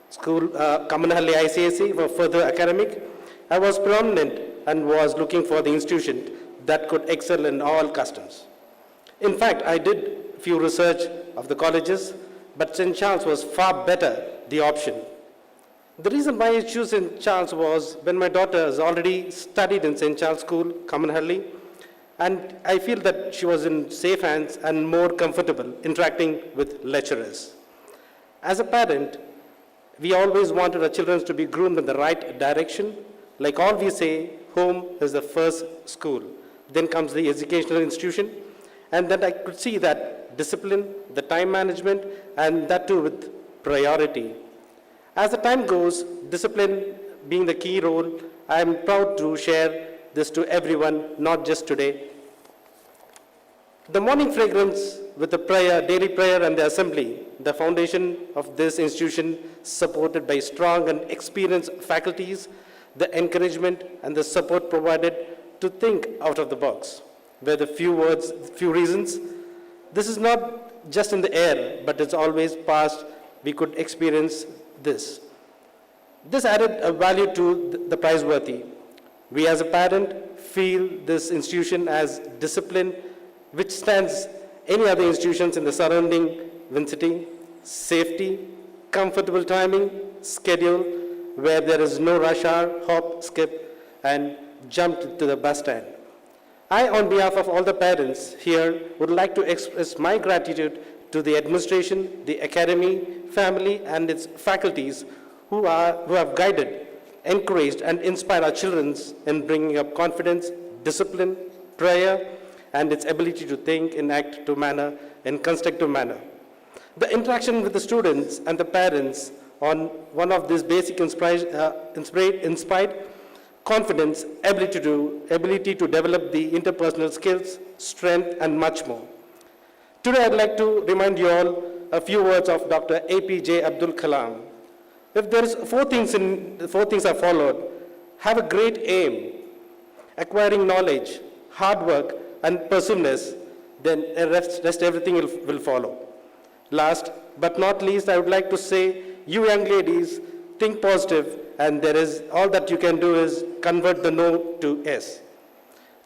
Speaker 12: School, Kamanhalli ICSE for further academic, I was prominent and was looking for the institution that could excel in all customs. In fact, I did few research of the colleges, but St. Charles was far better the option. The reason why I chose St. Charles was when my daughter has already studied in St. Charles School, Kamanhalli, and I feel that she was in safe hands and more comfortable interacting with lecturers. As a parent, we always wanted our children to be groomed in the right direction. Like all we say, home is the first school. Then comes the educational institution, and then I could see that discipline, the time management, and that too with priority. As the time goes, discipline being the key role, I am proud to share this to everyone, not just today. The morning fragrance with the prayer, daily prayer and the assembly, the foundation of this institution supported by strong and experienced faculties, the encouragement and the support provided to think out of the box, were the few words, few reasons. This is not just in the air, but it's always past we could experience this. This added a value to the prizeworthy. We as a parent feel this institution as discipline, which stands any other institutions in the surrounding vicinity, safety, comfortable timing, schedule, where there is no rush hour, hop, skip, and jump to the bus stand. I, on behalf of all the parents here, would like to express my gratitude to the administration, the academy, family, and its faculties who have guided, encouraged, and inspired our children in bringing up confidence, discipline, prayer, and its ability to think and act in constructive manner. The interaction with the students and the parents on one of these basic inspired confidence, ability to develop the interpersonal skills, strength, and much more. Today, I'd like to remind you all a few words of Dr. APJ Abdul Kalam. If there is four things are followed: have a great aim, acquiring knowledge, hard work, and persiverance, then rest everything will follow. Last but not least, I would like to say, you young ladies, think positive, and there is all that you can do is convert the no to yes.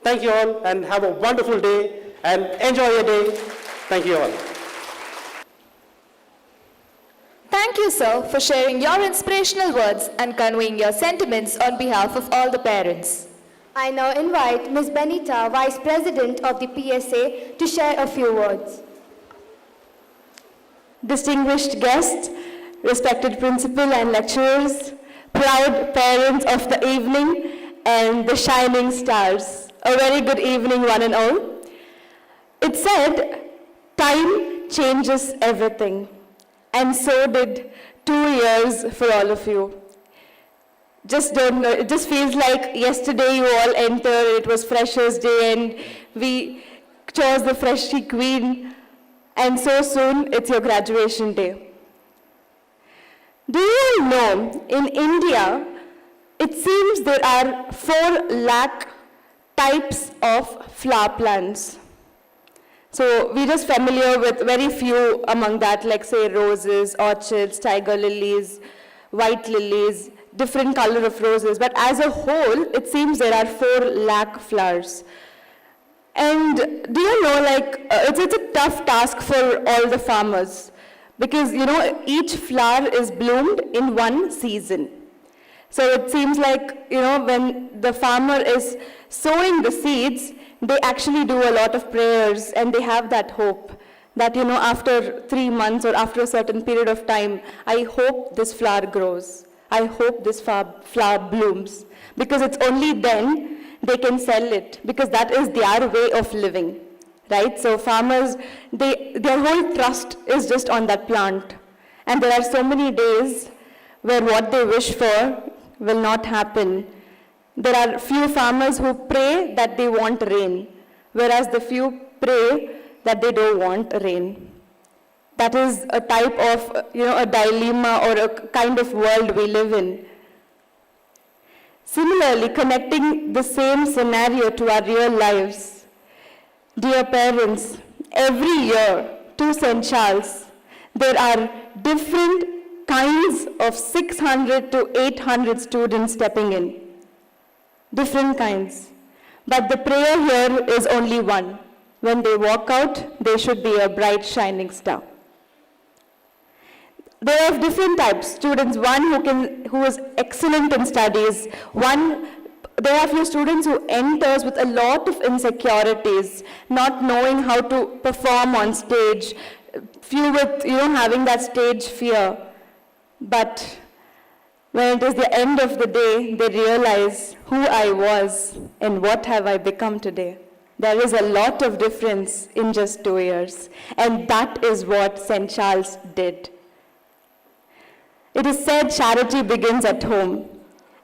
Speaker 12: Thank you all, and have a wonderful day, and enjoy your day. Thank you all.
Speaker 1: Thank you, sir, for sharing your inspirational words and conveying your sentiments on behalf of all the parents.
Speaker 2: I now invite Ms. Benita, Vice President of the PSA, to share a few words.
Speaker 5: Distinguished guests, respected principal and lecturers, proud parents of the evening, and the shining stars. A very good evening, one and all. It said, time changes everything. And so did 2 years for all of you. Just don't know, it just feels like yesterday you all entered, it was Freshers' Day, and we chose the Freshie Queen, and so soon it's your graduation day. Do you all know, in India, it seems there are 4 lakh types of flower plants. So we're just familiar with very few among that, like say roses, orchids, tiger lilies, white lilies, different color of roses. But as a whole, it seems there are 4 lakh flowers. And do you know, like, it's a tough task for all the farmers because, you know, each flower is bloomed in one season. So it seems like, you know, when the farmer is sowing the seeds, they actually do a lot of prayers and they have that hope that, you know, after 3 months or after a certain period of time, I hope this flower grows. I hope this flower blooms, because it's only then they can sell it, because that is their way of living, right? So farmers, their whole trust is just on that plant. And there are so many days where what they wish for will not happen. There are few farmers who pray that they want rain, whereas the few pray that they don't want rain. That is a type of, you know, a dilemma or a kind of world we live in. Similarly, connecting the same scenario to our real lives. Dear parents, every year to St. Charles, there are different kinds of 600 to 800 students stepping in. Different kinds. But the prayer here is only one. When they walk out, they should be a bright shining star. There are different types. Students, one who is excellent in studies. There are few students who enters with a lot of insecurities, not knowing how to perform on stage. Few with, you know, having that stage fear. But when it is the end of the day, they realize who I was and what have I become today. There is a lot of difference in just 2 years. And that is what St. Charles did. It is said charity begins at home.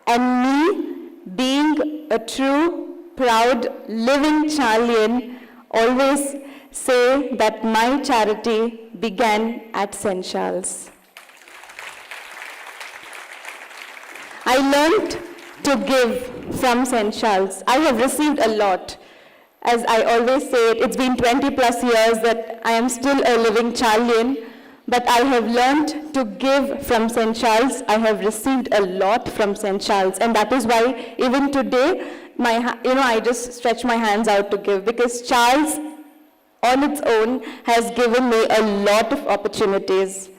Speaker 5: And me, being a true, proud, living Charlian, always say that my charity began at St. Charles. I learned to give from St. Charles. I have received a lot. As I always say, it's been 20 plus years that I am still a living Charlian, but I have learned to give from St. Charles. I have received a lot from St. Charles, and that is why even today, I just stretch my hands out to give, because Charles on its own has given me a lot of opportunities.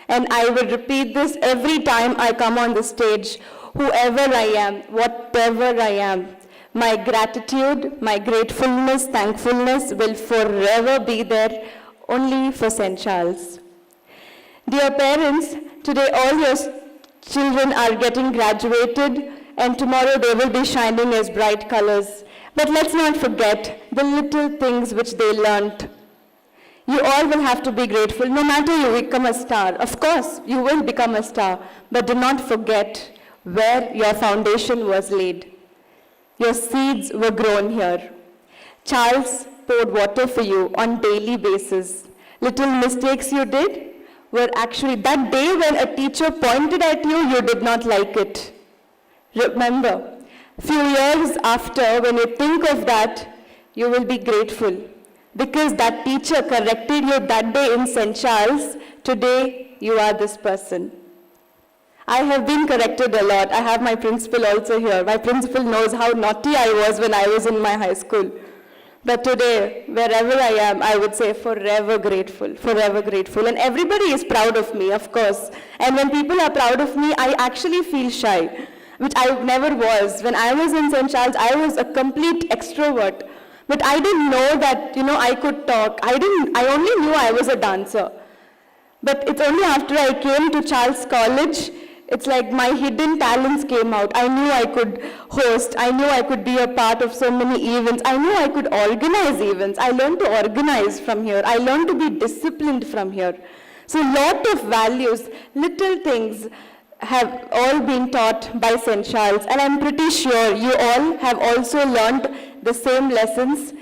Speaker 5: And I will repeat this every time I come on the stage. Whoever I am, whatever I am, my gratitude, my gratefulness, thankfulness will forever be there only for St. Charles. Dear parents, today all your children are getting graduated, and tomorrow they will be shining as bright colors. But let's not forget the little things which they learned. You all will have to be grateful, no matter you become a star. Of course, you will become a star, but do not forget where your foundation was laid. Your seeds were grown here. Charles poured water for you on daily basis. Little mistakes you did were actually that day when a teacher pointed at you, you did not like it. Remember, few years after, when you think of that, you will be grateful. Because that teacher corrected you that day in St. Charles, today you are this person. I have been corrected a lot. I have my principal also here. My principal knows how naughty I was when I was in my high school.
Speaker 13: But today, wherever I am, I would say forever grateful, forever grateful. And everybody is proud of me, of course. And when people are proud of me, I actually feel shy, which I never was. When I was in St. Charles, I was a complete extrovert. But I didn't know that, I could talk. I only knew I was a dancer. But it's only after I came to Charles College, it's like my hidden talents came out. I knew I could host. I knew I could be a part of so many events. I knew I could organize events. I learned to organize from here. I learned to be disciplined from here. So a lot of values, little things have all been taught by St. Charles. And I'm pretty sure you all have also learned the same lessons,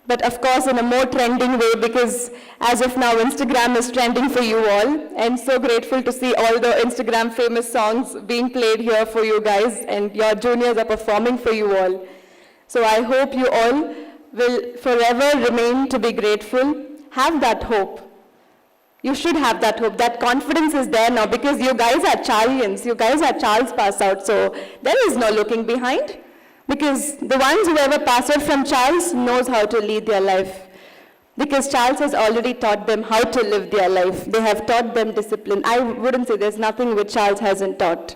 Speaker 13: but of course in a more trending way, because as of now, Instagram is trending for you all. I'm so grateful to see all the Instagram famous songs being played here for you guys, and your juniors are performing for you all. So I hope you all will forever remain to be grateful. Have that hope. You should have that hope. That confidence is there now because you guys are Charlians. You guys are Charles pass out, so there is no looking behind. Because the ones who ever pass out from Charles knows how to lead their life. Because Charles has already taught them how to live their life. They have taught them discipline. I wouldn't say there's nothing which Charles hasn't taught.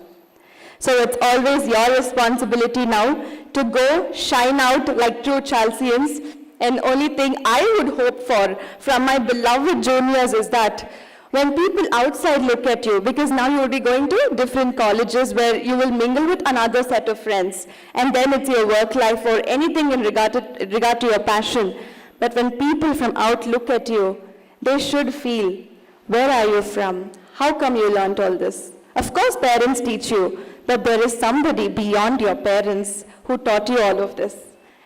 Speaker 13: So it's always your responsibility now to go shine out like true Charlesians. And only thing I would hope for from my beloved juniors is that when people outside look at you, because now you will be going to different colleges where you will mingle with another set of friends, and then it's your work life or anything in regard to your passion. But when people from out look at you, they should feel, where are you from? How come you learned all this? Of course, parents teach you, but there is somebody beyond your parents who taught you all of this.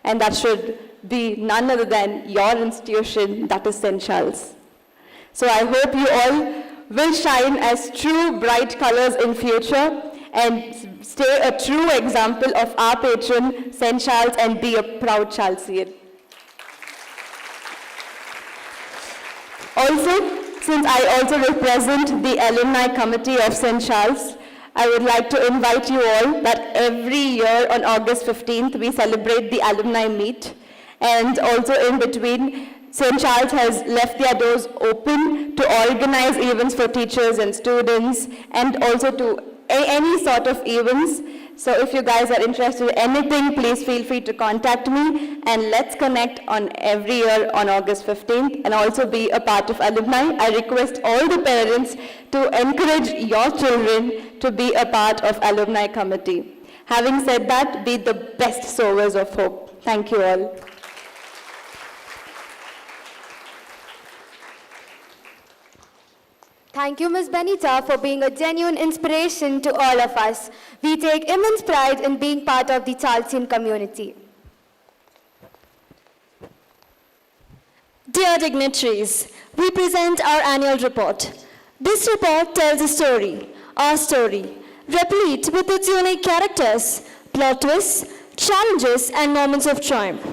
Speaker 13: And that should be none other than your institution, that is St. Charles. So I hope you all will shine as true bright colors in future and stay a true example of our patron, St. Charles, and be a proud Charlesian. Also, since I also represent the Alumni Committee of St. Charles, I would like to invite you all that every year on August 15th, we celebrate the Alumni Meet. And also in between, St. Charles has left their doors open to organize events for teachers and students, and also to any sort of events. So if you guys are interested in anything, please feel free to contact me, and let's connect on every year on August 15th and also be a part of Alumni. I request all the parents to encourage your children to be a part of Alumni Committee. Having said that, be the best sowers of hope. Thank you all.
Speaker 2: Thank you, Ms. Benita, for being a genuine inspiration to all of us. We take immense pride in being part of the Charlesian community.
Speaker 1: Dear dignitaries, we present our annual report. This report tells a story, our story, replete with its unique characters, plot twists, challenges, and moments of triumph.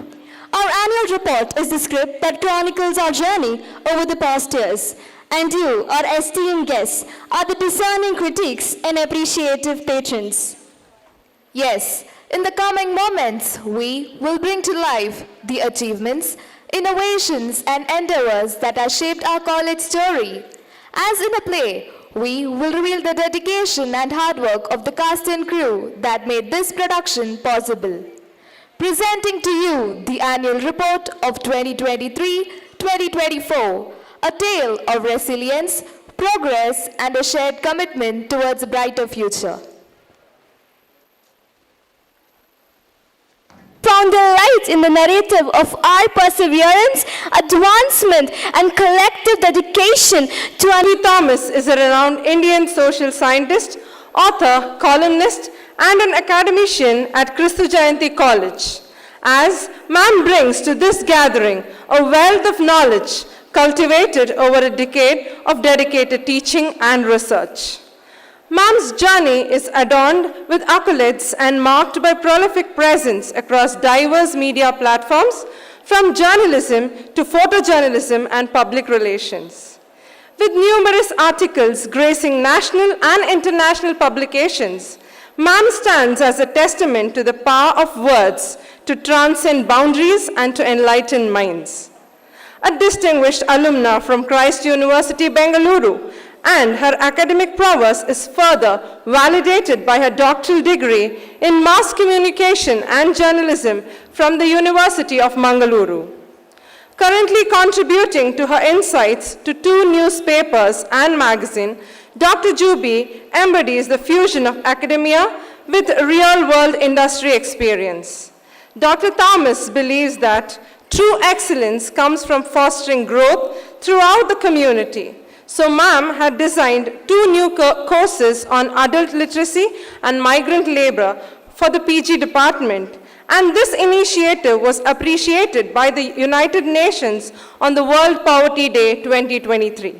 Speaker 1: Our annual report is the script that chronicles our journey over the past years. And you, our esteemed guests, are the discerning critics and appreciative patrons.
Speaker 14: Yes, in the coming moments, we will bring to life the achievements, innovations, and endeavors that have shaped our college story. As in a play, we will reveal the dedication and hard work of the cast and crew that made this production possible. Presenting to you the annual report of 2023-2024, a tale of resilience, progress, and a shared commitment towards a brighter future.
Speaker 2: Found delight in the narrative of our perseverance, advancement, and collective dedication to
Speaker 4: P. Thomas is a renowned Indian social scientist, author, columnist, and an academician at Christu Jayanti College. As ma'am brings to this gathering a wealth of knowledge cultivated over a decade of dedicated teaching and research. Ma'am's journey is adorned with accolades and marked by prolific presence across diverse media platforms, from journalism to photojournalism and public relations. With numerous articles gracing national and international publications, Ma'am stands as a testament to the power of words to transcend boundaries and to enlighten minds. A distinguished alumna from Christ University, Bangalore, and her academic prowess is further validated by her doctoral degree in mass communication and journalism from the University of Mangaluru. Currently contributing to her insights to 2 newspapers and magazine, Dr. Juby embodies the fusion of academia with real-world industry experience. Dr. Thomas believes that true excellence comes from fostering growth throughout the community. So ma'am had designed 2 new courses on adult literacy and migrant labor for the PG department. And this initiative was appreciated by the United Nations on the World Poverty Day 2023.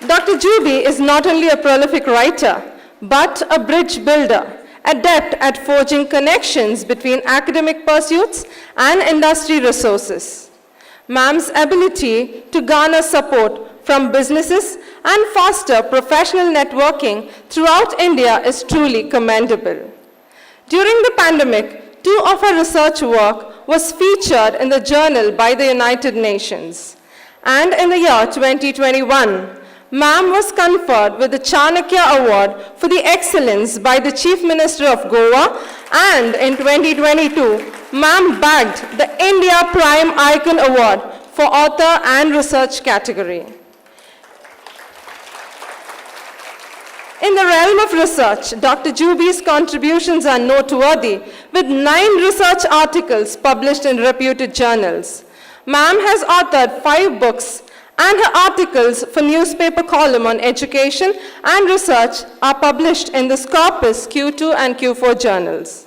Speaker 4: Dr. Juby is not only a prolific writer, but a bridge builder, adept at forging connections between academic pursuits and industry resources. Ma'am's ability to garner support from businesses and foster professional networking throughout India is truly commendable. During the pandemic, 2 of her research work was featured in the journal by the United Nations. And in the year 2021, Ma'am was conferred with the Chanakya Award for the Excellence by the Chief Minister of Goa, and in 2022, Ma'am bagged the India Prime Icon Award for Author and Research category. In the realm of research, Dr. Juby's contributions are noteworthy, with 9 research articles published in reputed journals. Ma'am has authored 5 books, and her articles for newspaper column on education and research are published in the Scopus Q2 and Q4 journals.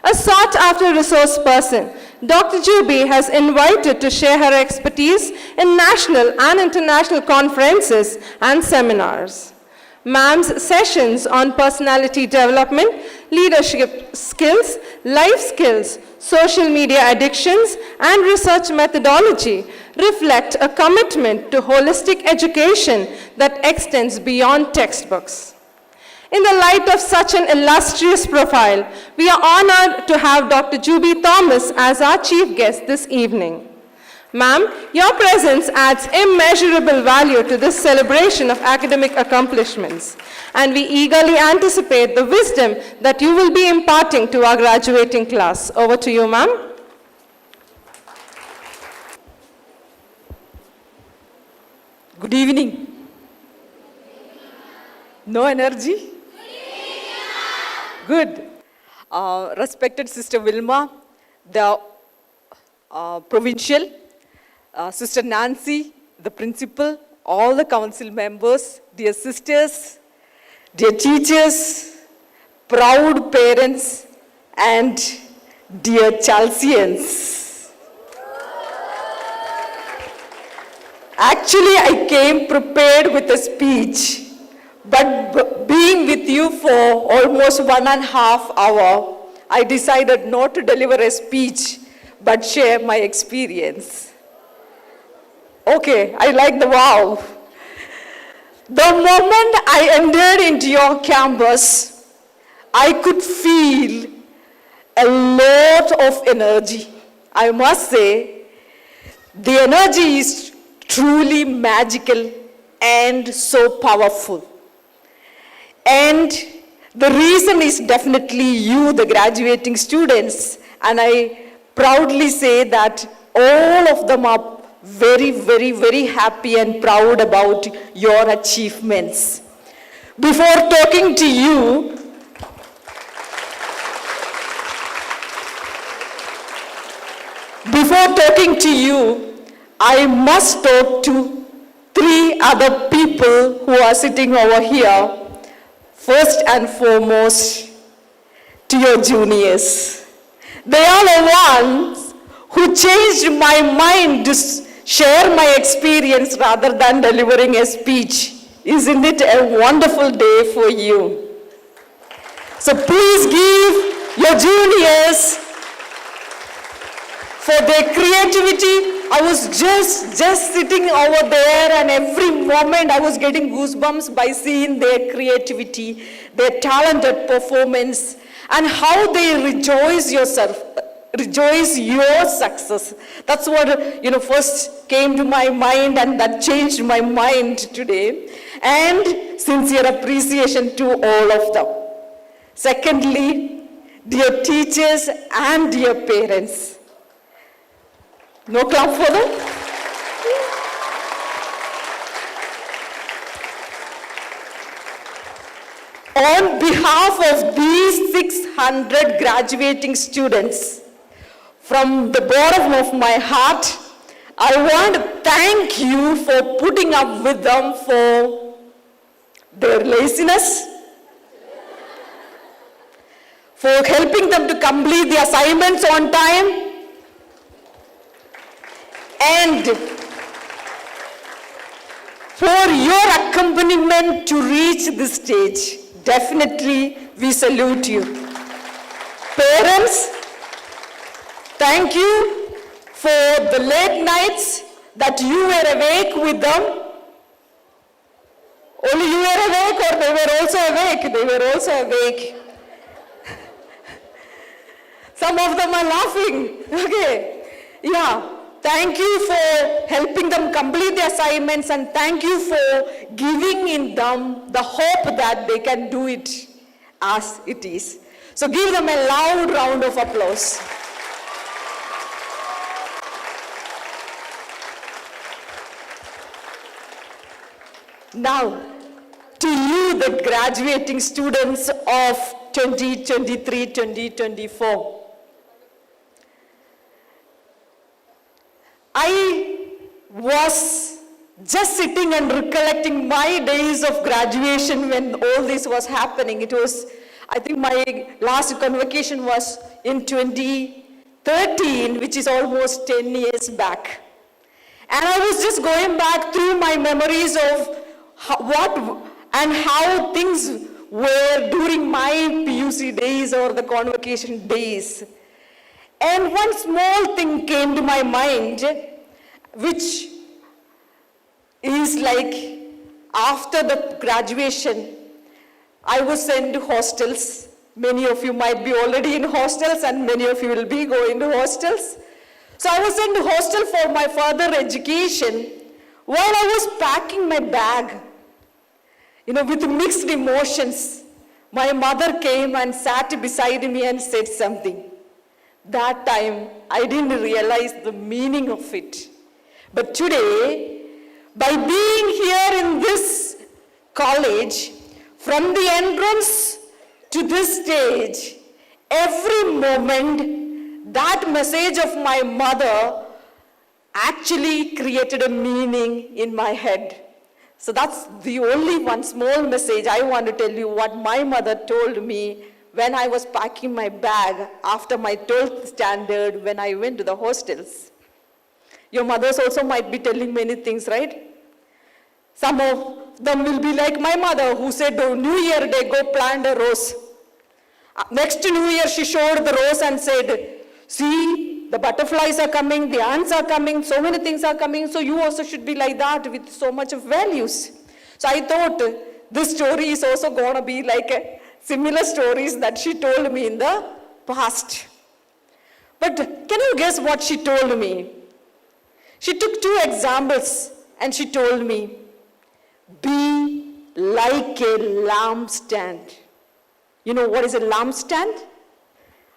Speaker 4: A sought-after resource person, Dr. Juby has invited to share her expertise in national and international conferences and seminars. Ma'am's sessions on personality development, leadership skills, life skills, social media addictions, and research methodology reflect a commitment to holistic education that extends beyond textbooks. In the light of such an illustrious profile, we are honored to have Dr. Juby Thomas as our chief guest this evening. Ma'am, your presence adds immeasurable value to this celebration of academic accomplishments, and we eagerly anticipate the wisdom that you will be imparting to our graduating class. Over to you, ma'am.
Speaker 15: Good evening. No energy? Good. Respected Sister Wilma, the provincial, Sister Nancy, the principal, all the council members, dear sisters, dear teachers, proud parents, and dear Chalsians. Actually, I came prepared with a speech, but being with you for almost 1.5 hours, I decided not to deliver a speech, but share my experience. Okay, I like the wow. The moment I entered into your campus, I could feel a lot of energy. I must say, the energy is truly magical and so powerful. And the reason is definitely you, the graduating students, and I proudly say that all of them are very, very, very happy and proud about your achievements. Before talking to you, I must talk to 3 other people who are sitting over here. First and foremost, to your juniors. They are the ones who changed my mind to share my experience rather than delivering a speech. Isn't it a wonderful day for you? So please give your juniors for their creativity I was just sitting over there, and every moment I was getting goosebumps by seeing their creativity, their talented performance, and how they rejoice your success. That's what, first came to my mind, and that changed my mind today. And sincere appreciation to all of them. Secondly, dear teachers and dear parents. No clap for them? On behalf of these 600 graduating students, from the bottom of my heart, I want to thank you for putting up with them for their laziness, for helping them to complete the assignments on time, and for your accompaniment to reach this stage. Definitely, we salute you. Parents, thank you for the late nights that you were awake with them. Only you were awake, or they were also awake? They were also awake. Some of them are laughing. Okay. Yeah. Thank you for helping them complete the assignments, and thank you for giving in them the hope that they can do it as it is. So give them a loud round of applause. Now, to you, the graduating students of 2023-2024, I was just sitting and recollecting my days of graduation when all this was happening. It was, I think my last convocation was in 2013, which is almost 10 years back. And I was just going back through my memories of how things were during my PUC days or the convocation days. And one small thing came to my mind, which is like after the graduation, I was sent to hostels. Many of you might be already in hostels, and many of you will be going to hostels. So I was sent to hostel for my further education. While I was packing my bag, with mixed emotions, my mother came and sat beside me and said something. That time, I didn't realize the meaning of it. But today, by being here in this college, from the entrance to this stage, every moment, that message of my mother actually created a meaning in my head. So that's the only one small message I want to tell you, what my mother told me when I was packing my bag after my 12th standard when I went to the hostels. Your mothers also might be telling many things, right? Some of them will be like my mother, who said, oh, New Year day, go plant a rose. Next New Year, she showed the rose and said, see, the butterflies are coming, the ants are coming, so many things are coming, so you also should be like that with so much of values. So I thought this story is also going to be like similar stories that she told me in the past. But can you guess what she told me? She took 2 examples and she told me, be like a lampstand. You know what is a lampstand?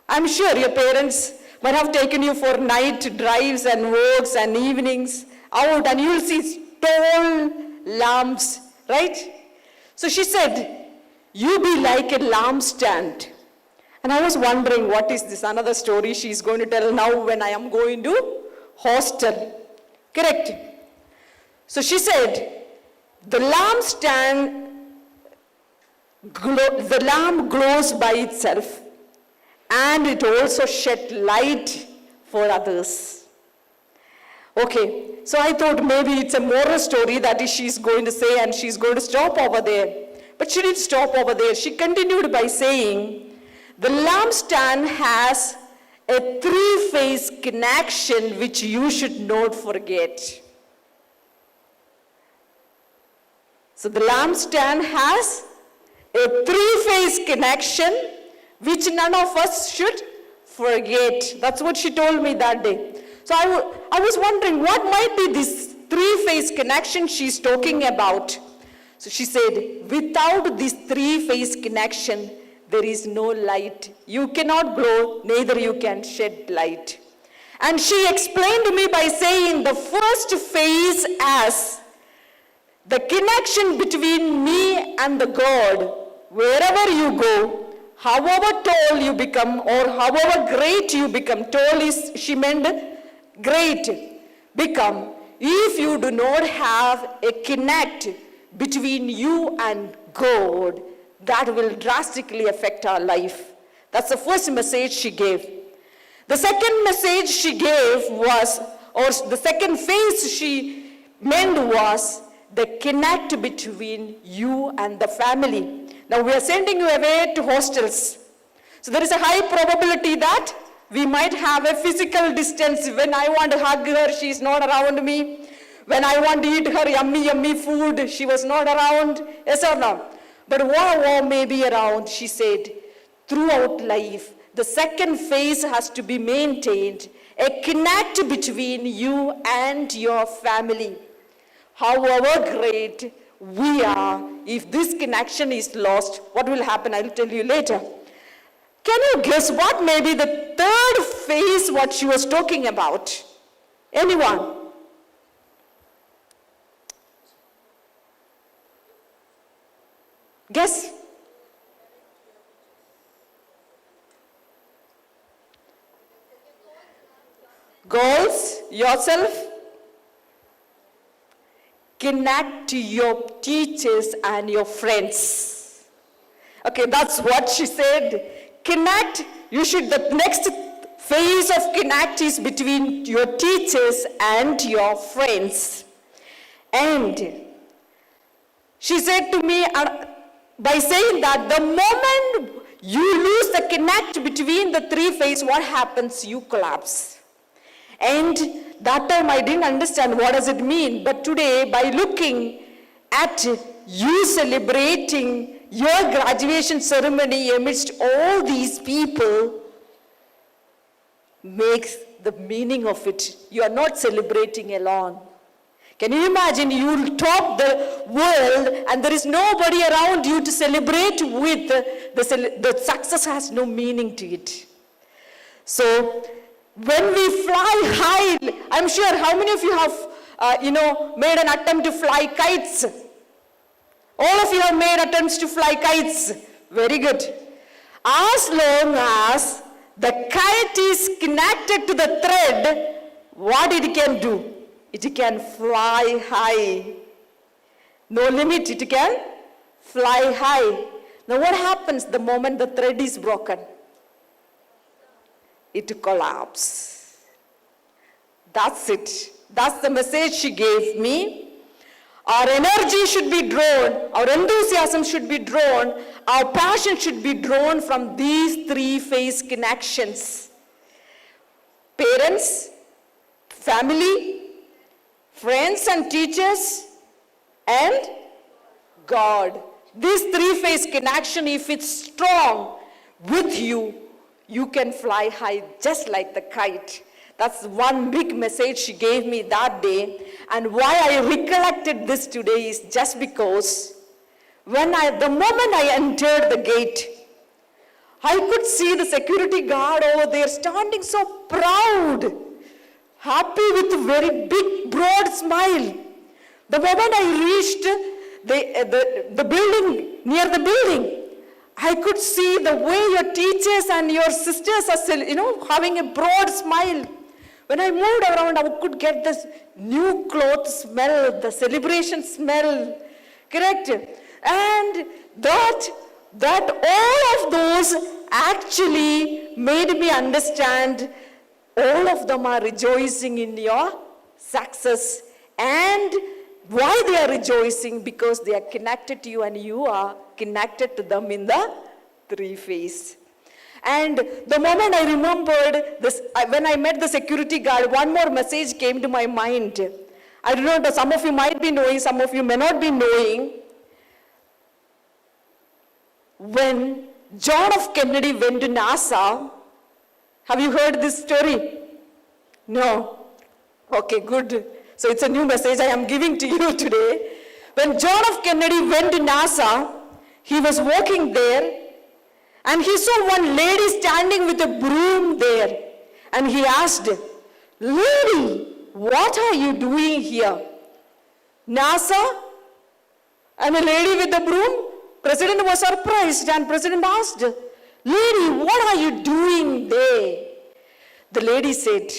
Speaker 15: I'm sure your parents might have taken you for night drives and walks and evenings out, and you'll see tall lamps, right? So she said, you be like a lampstand. And I was wondering, what is this? Another story she's going to tell now when I am going to hostel. Correct? So she said, the lamp glows by itself, and it also shed light for others. Okay, so I thought maybe it's a moral story that she's going to say, and she's going to stop over there. But she didn't stop over there. She continued by saying, the lampstand has a three-phase connection which you should not forget. So the lampstand has a three-phase connection which none of us should forget. That's what she told me that day. So I was wondering what might be this three-phase connection she's talking about. So she said, without this three-phase connection, there is no light. You cannot glow, neither you can shed light. And she explained to me by saying the first phase as the connection between me and the God. Wherever you go, however tall you become or however great you become, tall is, she meant great, become, if you do not have a connect between you and God, that will drastically affect our life. That's the first message she gave. The second message she gave was, or the second phase she meant was, the connect between you and the family. Now we are sending you away to hostels. So there is a high probability that we might have a physical distance. When I want to hug her, she is not around me. When I want to eat her yummy, yummy food, she was not around. Yes or no? But wow, may be around, she said. Throughout life, the second phase has to be maintained. A connect between you and your family. However great we are, if this connection is lost, what will happen? I will tell you later. Can you guess what may be the third phase what she was talking about? Anyone? Guess? Goals, yourself. Connect to your teachers and your friends. Okay, that's what she said. Connect, the next phase of connect is between your teachers and your friends. And she said to me, by saying that the moment you lose the connect between the three phases, what happens? You collapse. And that time I didn't understand what does it mean. But today, by looking at you celebrating your graduation ceremony amidst all these people, makes the meaning of it. You are not celebrating alone. Can you imagine you top the world and there is nobody around you to celebrate with? The success has no meaning to it. So when we fly high, I'm sure how many of you have made an attempt to fly kites? All of you have made attempts to fly kites. Very good. As long as the kite is connected to the thread, what it can do? It can fly high. No limit, it can fly high. Now what happens the moment the thread is broken? It collapses. That's it. That's the message she gave me. Our energy should be drawn, our enthusiasm should be drawn, our passion should be drawn from these three-phase connections. Parents, family, friends and teachers, and God. This three-phase connection, if it's strong with you, you can fly high just like the kite. That's one big message she gave me that day. And why I recollected this today is just because the moment I entered the gate, I could see the security guard over there standing so proud, happy with a very big, broad smile. The moment I reached the building, near the building, I could see the way your teachers and your sisters are, having a broad smile. When I moved around, I could get this new clothes smell, the celebration smell, correct? And that all of those actually made me understand all of them are rejoicing in your success. And why they are rejoicing? Because they are connected to you and you are connected to them in the three phase. And the moment I remembered this, when I met the security guard, one more message came to my mind. I don't know, some of you might be knowing, some of you may not be knowing. When John F. Kennedy went to NASA, have you heard this story? No? Okay, good. So it's a new message I am giving to you today. When John F. Kennedy went to NASA, he was walking there and he saw one lady standing with a broom there. And he asked, "Lady, what are you doing here?" NASA? And a lady with a broom? President was surprised and President asked, "Lady, what are you doing there?" The lady said,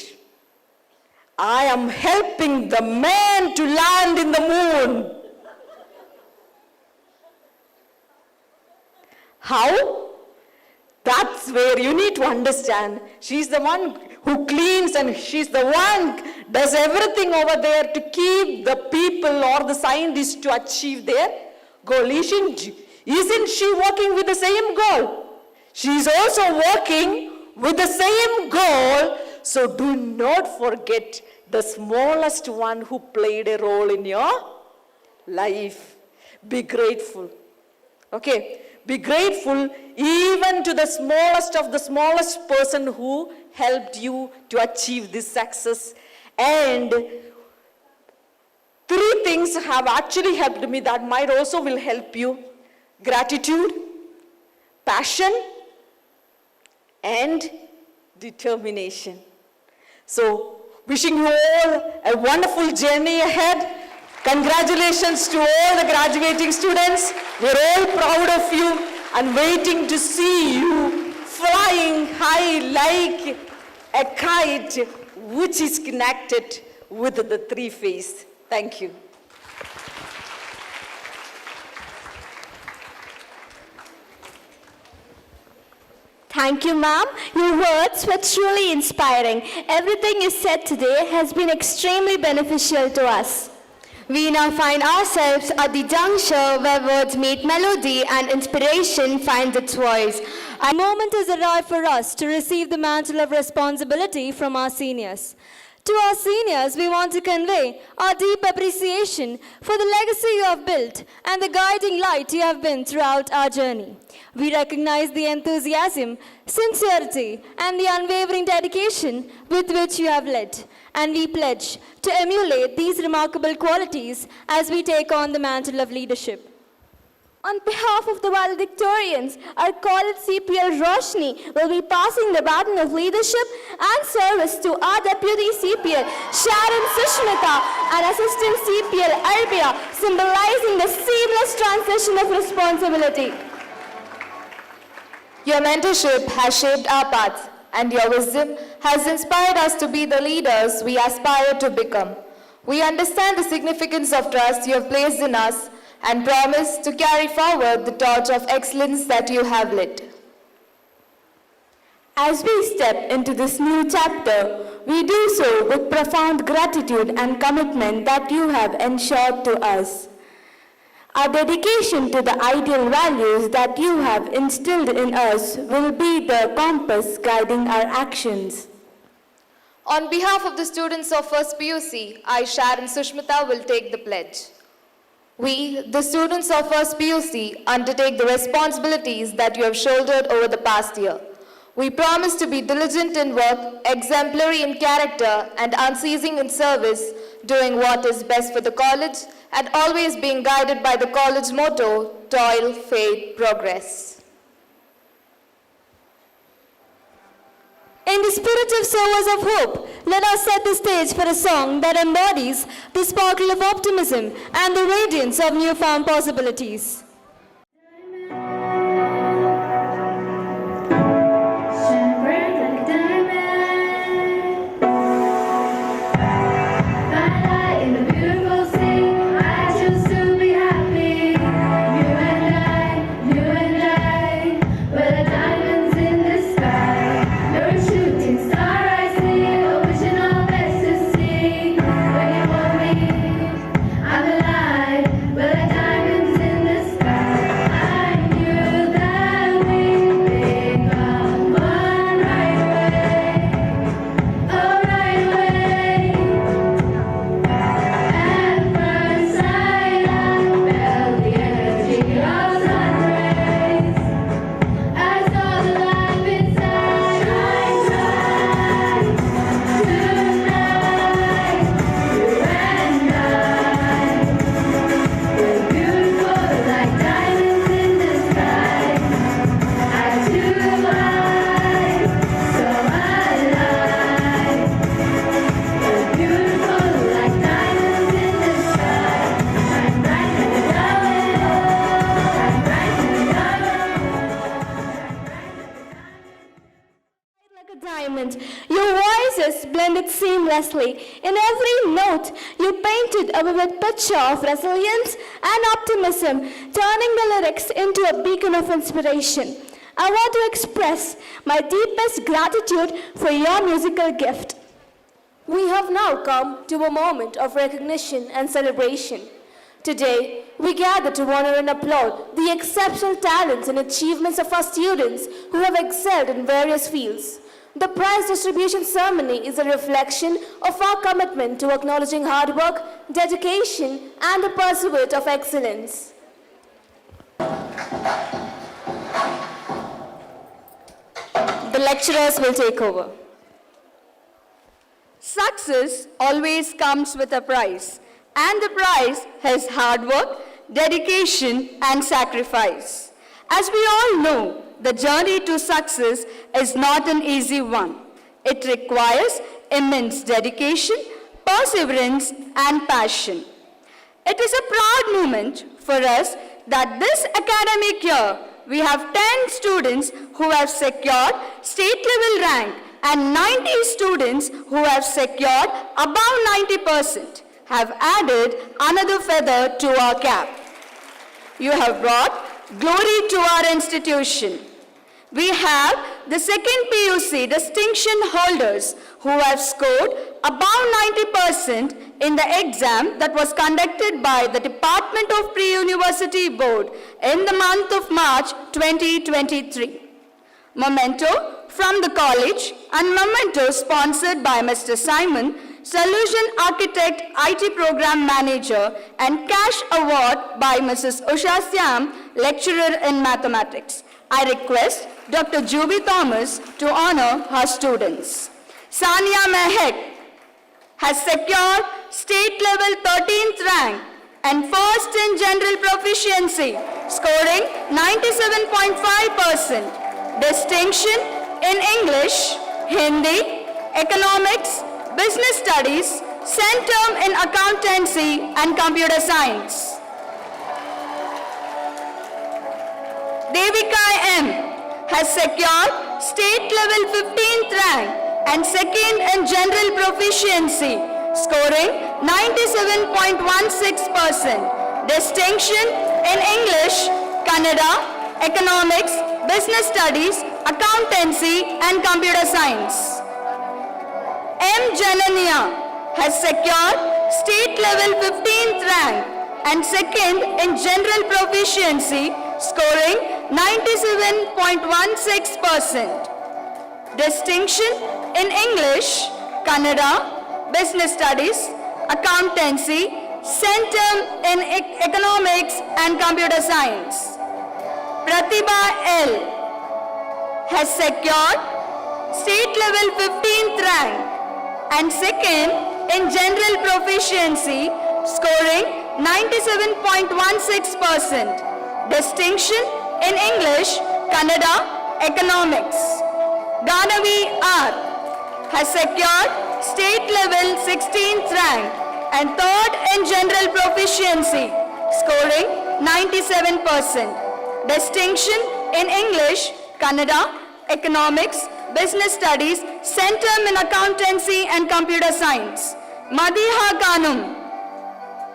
Speaker 15: "I am helping the man to land in the moon." How? That's where you need to understand. She's the one who cleans and she's the one does everything over there to keep the people or the scientists to achieve their goal. Isn't she working with the same goal? She's also working with the same goal. So do not forget the smallest one who played a role in your life. Be grateful. Okay? Be grateful even to the smallest of the smallest person who helped you to achieve this success. And 3 things have actually helped me that might also will help you. Gratitude, passion, and determination. So, wishing you all a wonderful journey ahead. Congratulations to all the graduating students. We're all proud of you and waiting to see you flying high like a kite which is connected with the 3 phases. Thank you.
Speaker 2: Thank you, ma'am. Your words were truly inspiring. Everything you said today has been extremely beneficial to us.
Speaker 1: We now find ourselves at the juncture where words meet melody and inspiration finds its voice. A moment has arrived for us to receive the mantle of responsibility from our seniors. To our seniors, we want to convey our deep appreciation for the legacy you have built and the guiding light you have been throughout our journey. We recognize the enthusiasm, sincerity, and the unwavering dedication with which you have led, and we pledge to emulate these remarkable qualities as we take on the mantle of leadership.
Speaker 2: On behalf of the valedictorians, our college CPL Roshni will be passing the baton of leadership and service to our deputy CPL Sharon Sushmita and assistant CPL Arbia, symbolizing the seamless transition of responsibility.
Speaker 14: Your mentorship has shaped our paths, and your wisdom has inspired us to be the leaders we aspire to become. We understand the significance of trust you have placed in us and promise to carry forward the torch of excellence that you have lit.
Speaker 2: As we step into this new chapter, we do so with profound gratitude and commitment that you have ensured to us. Our dedication to the ideal values that you have instilled in us will be the compass guiding our actions.
Speaker 14: On behalf of the students of First PUC, I, Sharon Sushmita, will take the pledge. We, the students of First PUC, undertake the responsibilities that you have shouldered over the past year. We promise to be diligent in work, exemplary in character, and unceasing in service, doing what is best for the college, and always being guided by the college motto, toil, faith, progress.
Speaker 1: In the spirit of sowers of hope, let us set the stage for a song that embodies the sparkle of optimism and the radiance of newfound possibilities.
Speaker 9: I'm alive, we're like diamonds in the sky.
Speaker 2: seamlessly. In every note, you painted a vivid picture of resilience and optimism, turning the lyrics into a beacon of inspiration. I want to express my deepest gratitude for your musical gift.
Speaker 6: We have now come to a moment of recognition and celebration. Today, we gather to honor and applaud the exceptional talents and achievements of our students who have excelled in various fields. The prize distribution ceremony is a reflection of our commitment to acknowledging hard work, dedication, and the pursuit of excellence.
Speaker 1: The lecturers will take over.
Speaker 10: Success always comes with a price, and the price is hard work, dedication, and sacrifice. As we all know, the journey to success is not an easy one. It requires immense dedication, perseverance, and passion. It is a proud moment for us that this academic year we have 10 students who have secured state-level rank and 90 students who have secured above 90% have added another feather to our cap. You have brought glory to our institution. We have the second PUC distinction holders who have scored above 90% in the exam that was conducted by the Department of Pre-University Board in the month of March 2023. Memento from the college and memento sponsored by Mr. Simon, Solution Architect IT Program Manager, and cash award by Mrs. Usha Syam, Lecturer in Mathematics. I request Dr. Juby Thomas to honor her students. Sania Mehek has secured state level 13th rank and first in general proficiency, scoring 97.5%. Distinction in English, Hindi, Economics, Business Studies, Centum in Accountancy and Computer Science. Devika M has secured state level 15th rank and second in general proficiency, scoring 97.16%. Distinction in English, Kannada, Economics, Business Studies, Accountancy and Computer Science. M. Jananya has secured state level 15th rank and second in general proficiency, scoring 97.16%. Distinction in English, Kannada, Business Studies, Accountancy, Centum in Economics and Computer Science. Pratibha L has secured state level 15th rank and second in general proficiency, scoring 97.16%. Distinction in English, Kannada, Economics. Ganavi R has secured state level 16th rank and third in general proficiency, scoring 97%. Distinction in English, Kannada, Economics, Business Studies, Centum in Accountancy and Computer Science. Madiha Kanum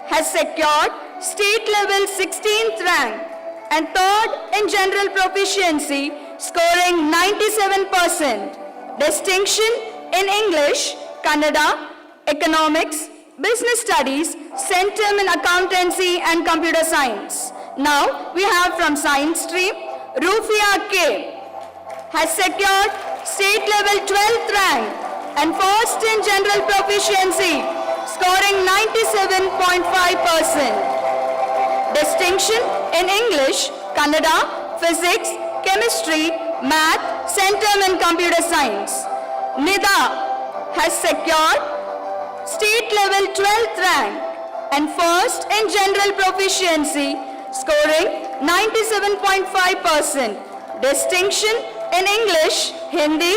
Speaker 10: has secured state level 16th rank and third in general proficiency, scoring 97%. Distinction in English, Kannada, Economics, Business Studies, Centum in Accountancy and Computer Science. Now we have from Science stream, Rufia K has secured state level 12th rank and first in general proficiency, scoring 97.5%. Distinction in English, Kannada, Physics, Chemistry, Math, Centum in Computer Science. Nida has secured state level 12th rank and first in general proficiency, scoring 97.5%. Distinction in English, Hindi,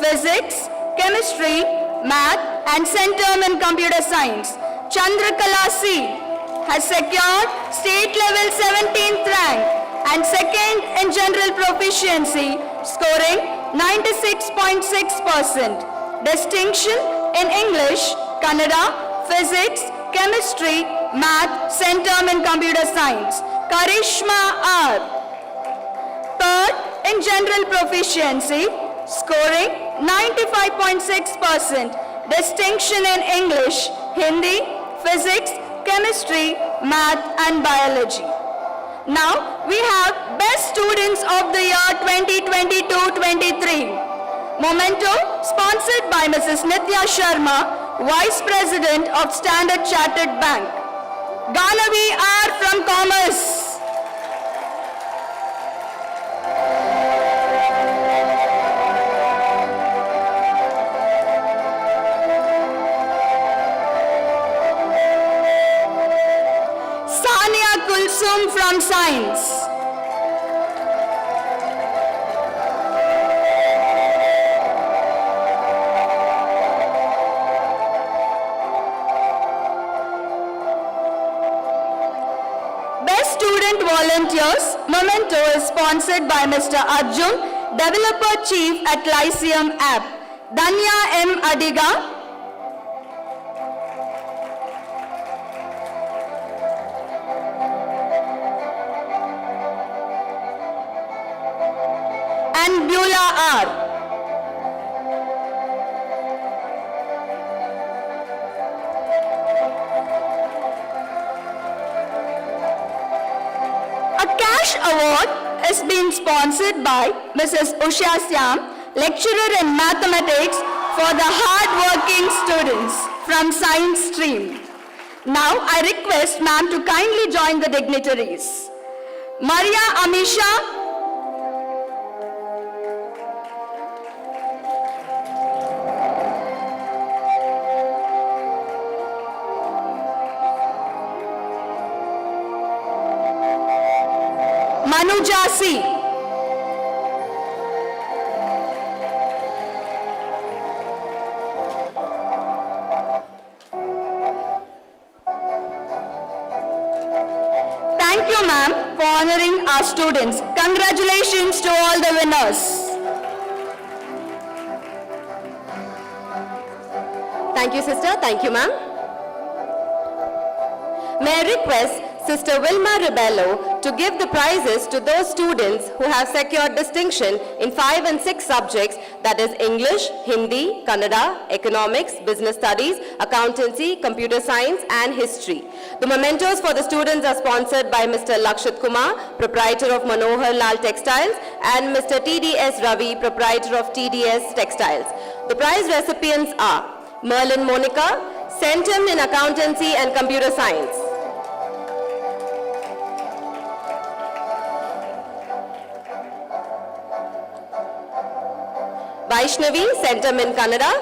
Speaker 10: Physics, Chemistry, Math and Centum in Computer Science. Chandrakala C has secured state level 17th rank and second in general proficiency, scoring 96.6%. Distinction In English, Kannada, Physics, Chemistry, Math, Centum in Computer Science. Karishma R. Third, in General Proficiency, scoring 95.6%. Distinction in English, Hindi, Physics, Chemistry, Math and Biology. Now, we have Best Students of the Year 2022-23. Memento sponsored by Mrs. Nitya Sharma, Vice President of Standard Chartered Bank. Ganavi R from Commerce. Sania Kulsum from Science. Best Student Volunteers, Memento is sponsored by Mr. Arjun, Developer Chief at Lyceum App. Danya M. Adiga. And Beulah R. A cash award is being sponsored by Mrs. Usha Syam, lecturer in mathematics for the hard-working students from science stream. Now I request ma'am to kindly join the dignitaries. Maria Amisha, Manuja C. Thank you, ma'am, for honoring our students. Congratulations to all the winners.
Speaker 16: Thank you, sister. Thank you, ma'am. May I request Sister Wilma Rebello to give the prizes to those students who have secured distinction in 5 and 6 subjects, that is English, Hindi, Kannada, Economics, Business Studies, Accountancy, Computer Science and History. The mementos for the students are sponsored by Mr. Lakshit Kumar, proprietor of Manohar Lal Textiles, and Mr. TDS Ravi, proprietor of TDS Textiles. The prize recipients are Merlin Monica, Centum in Accountancy and Computer Science. Vaishnavi, Centum in Kannada.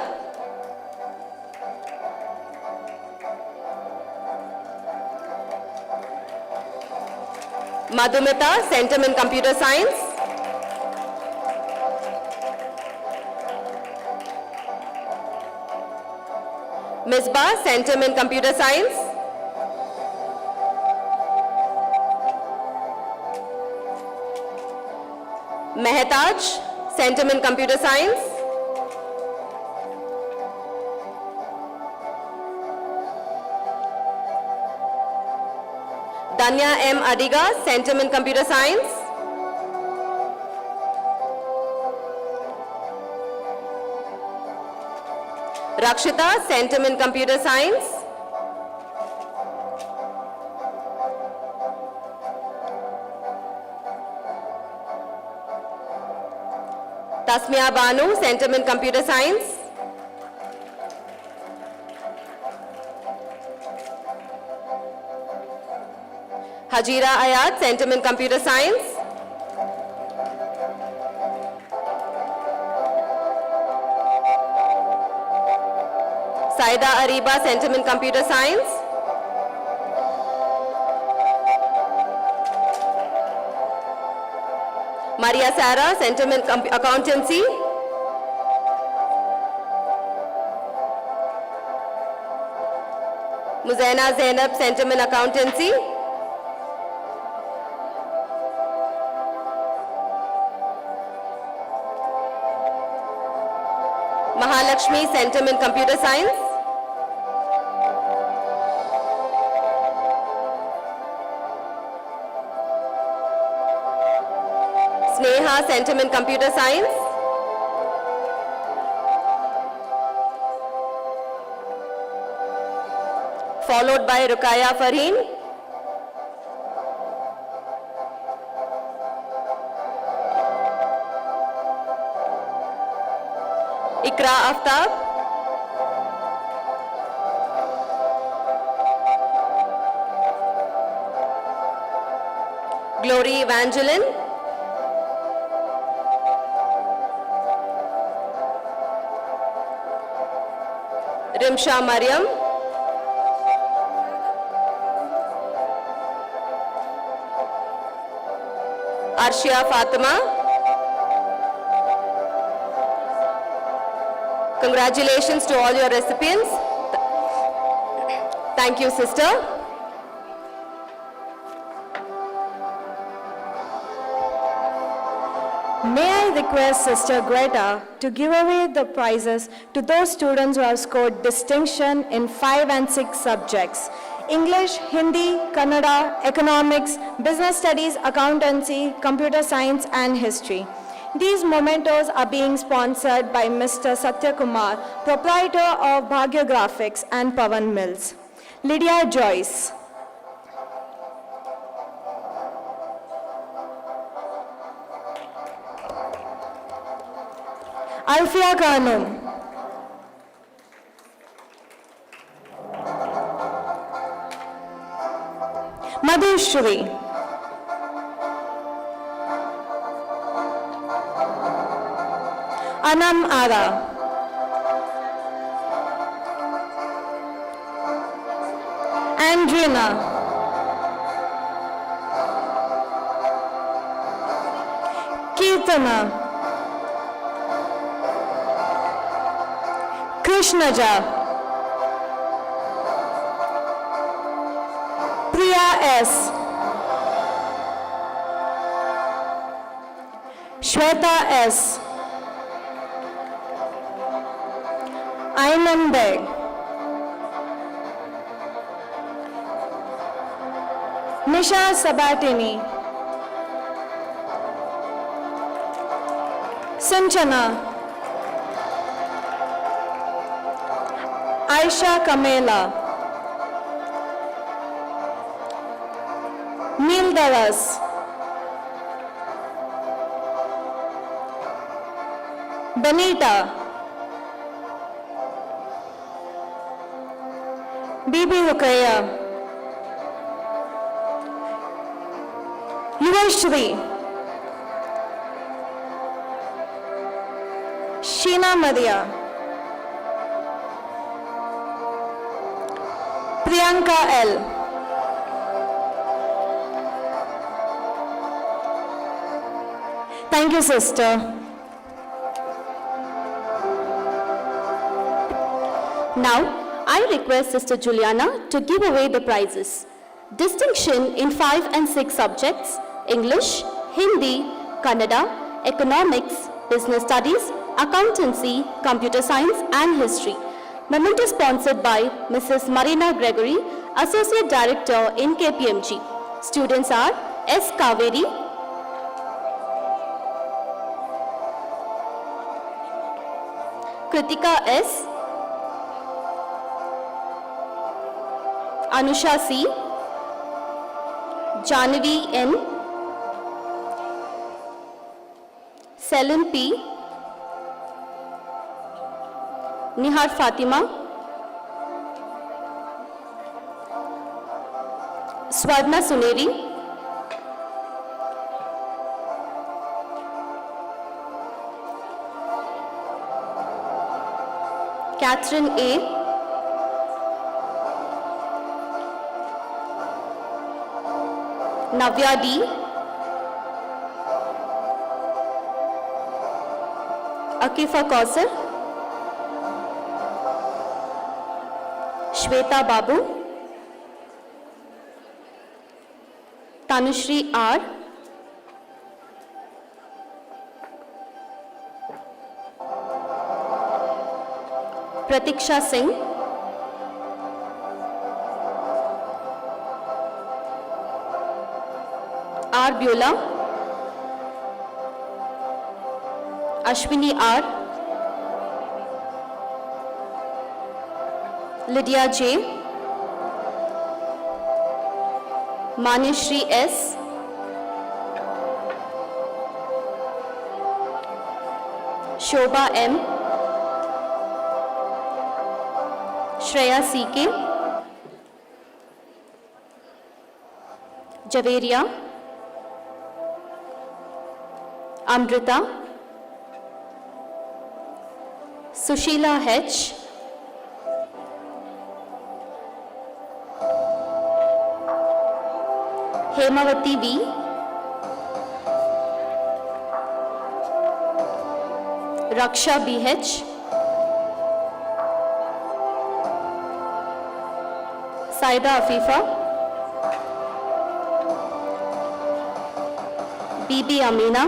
Speaker 16: Madhumita, Centum in Computer Science. Misbah, Centum in Computer Science. Mehtaj, Centum in Computer Science. Danya M. Adiga, Centum in Computer Science. Rakshita, Centum in Computer Science. Tasmia Banu, Centum in Computer Science. Hajira Ayat, Centum in Computer Science. Saida Ariba, Centum in Computer Science. Maria Sarah, Centum in Accountancy. Muzaina Zainab, Centum in Accountancy. Mahalakshmi Lakshmi, Centum in Computer Science. Sneha, Centum in Computer Science. Followed by Rukaya Farheen. Ikra Aftab. Glory Evangeline. Rimsha Mariam. Arshia Fatima. Congratulations to all your recipients. Thank you, sister.
Speaker 17: May I request Sister Greta to give away the prizes to those students who have scored distinction in 5 and 6 subjects: English, Hindi, Kannada, Economics, Business Studies, Accountancy, Computer Science, and History. These mementos are being sponsored by Mr. Satyakumar, proprietor of Bhagya Graphics and Pavan Mills. Lydia Joyce. Alfia Khanum. Madhushri. Anam Ara. Andrina. Kirtana. Krishnaja. Priya S. Shweta S. Ayman Beg. Nisha Sabatini. Sanchana. Aisha Kamela. Neil Daras. Benita. Bibi Rukaya. Yuvashri. Sheena Maria. Priyanka L. Thank you, sister.
Speaker 2: Now, I request Sister Juliana to give away the prizes. Distinction in 5 and 6 subjects: English, Hindi, Kannada, Economics, Business Studies, Accountancy, Computer Science, and History. Memento sponsored by Mrs. Marina Gregory, Associate Director in KPMG. Students are S. Kaveri, Kritika S, Anusha C, Janavi N, Selim P, Nihar Fatima, Swarna Suneri, Catherine A, Navya D, Akifa Kausar, Shweta Babu, Tanushri R,
Speaker 16: Pratiksha Singh, R. Beulah, Ashwini R, Lydia J, Manishri S, Shobha M, Shreya C.K, Javeria, Amrita, Sushila H, Hemavati V, Raksha BH, Saida Afifa, Bibi Amina,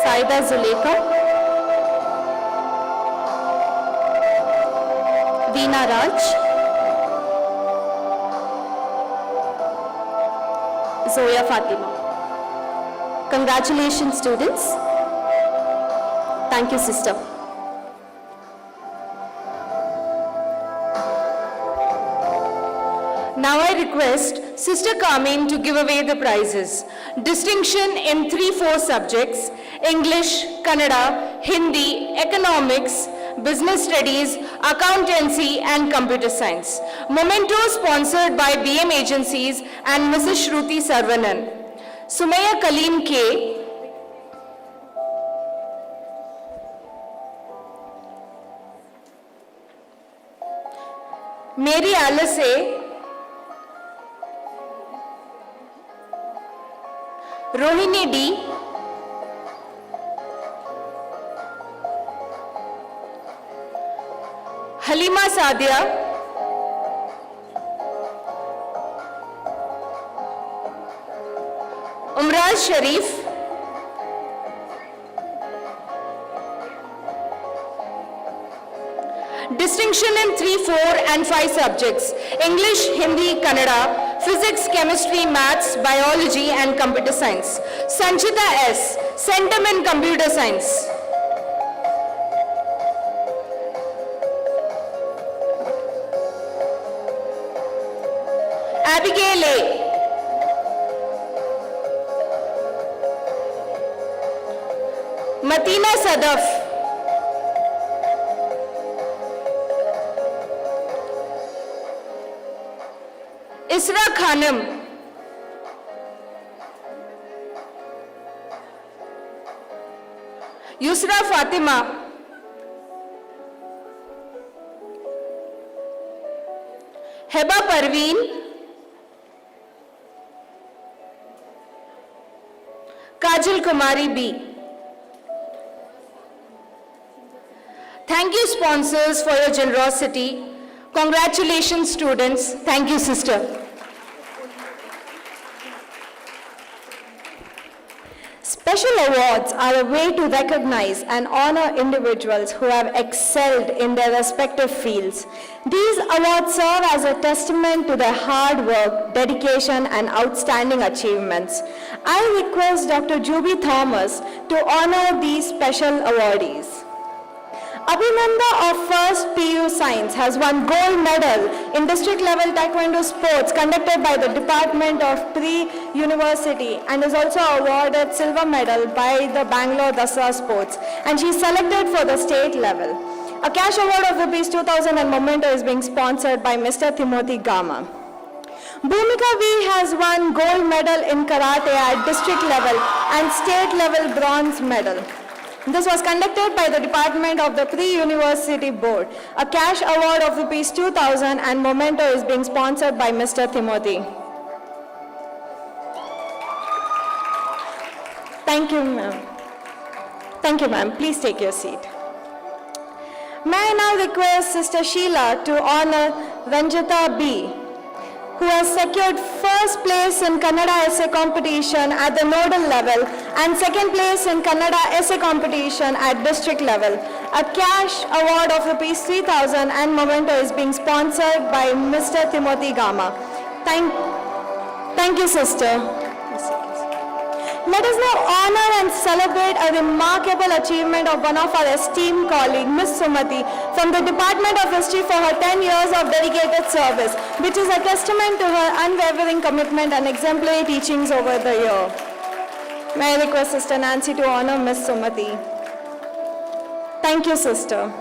Speaker 16: Saida Zulekha, Veena Raj, Zoya Fatima. Congratulations, students. Thank you, sister.
Speaker 4: Now I request Sister Carmine to give away the prizes. Distinction in 3-4 subjects: English, Kannada, Hindi, Economics, Business Studies, Accountancy and Computer Science. Memento sponsored by BM Agencies and Mrs. Shruti Sarvanan. Sumaya Kaleem K, Mary Alice A, Rohini D, Halima Sadia, Umraz Sharif, distinction in 3, 4 and 5 subjects: English, Hindi, Kannada, Physics, Chemistry, Maths, Biology and Computer Science. Sanchita S, Centum in Computer Science. Abigail A, Matina Sadaf, Isra Khanam, Yusra Fatima, Heba Parveen, Kajal Kumari B. Thank you, sponsors, for your generosity. Congratulations, students. Thank you, sister.
Speaker 17: Special awards are a way to recognize and honor individuals who have excelled in their respective fields. These awards serve as a testament to their hard work, dedication, and outstanding achievements. I request Dr. Juby Thomas to honor these special awardees. Abhinanda of 1st PU Science has won gold medal in district level taekwondo sports conducted by the Department of Pre-University and is also awarded silver medal by the Bangalore Dasra Sports, and she is selected for the state level. A cash award of ₹2,000 and memento is being sponsored by Mr. Timothy Gama. Bhumika V has won gold medal in karate at district level and state level bronze medal. This was conducted by the Department of the Pre-University Board. A cash award of ₹2,000 and memento is being sponsored by Mr. Timothy. Thank you, ma'am. Thank you, ma'am. Please take your seat. May I now request Sister Sheila to honor Ranjita B. who has secured first place in Kannada essay competition at the nodal level and second place in Kannada essay competition at district level. A cash award of rupees 3,000 and memento is being sponsored by Mr. Timothy Gama. Thank you, sister. Let us now honor and celebrate a remarkable achievement of one of our esteemed colleague, Ms. Sumati, from the Department of History for her 10 years of dedicated service, which is a testament to her unwavering commitment and exemplary teachings over the year. May I request Sister Nancy to honor Ms. Sumati. Thank you, sister.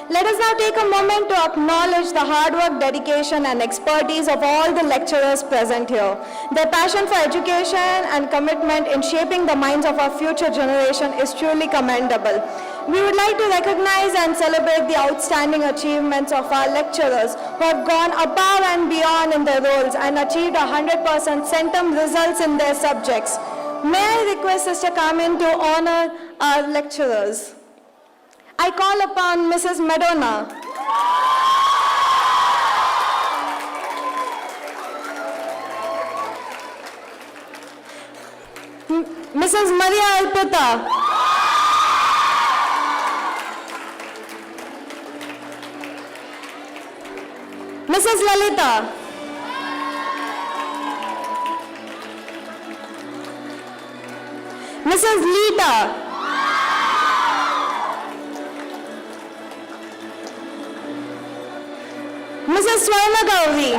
Speaker 17: Let us now take a moment to acknowledge the hard work, dedication, and expertise of all the lecturers present here. Their passion for education and commitment in shaping the minds of our future generation is truly commendable. We would like to recognize and celebrate the outstanding achievements of our lecturers who have gone above and beyond in their roles and achieved 100% centum results in their subjects. May I request Sister Carmen to honor our lecturers. I call upon Mrs. Madonna. Mrs. Maria Alpita. Mrs. Lalita. Mrs. Lita. Mrs. Swarna Gauri.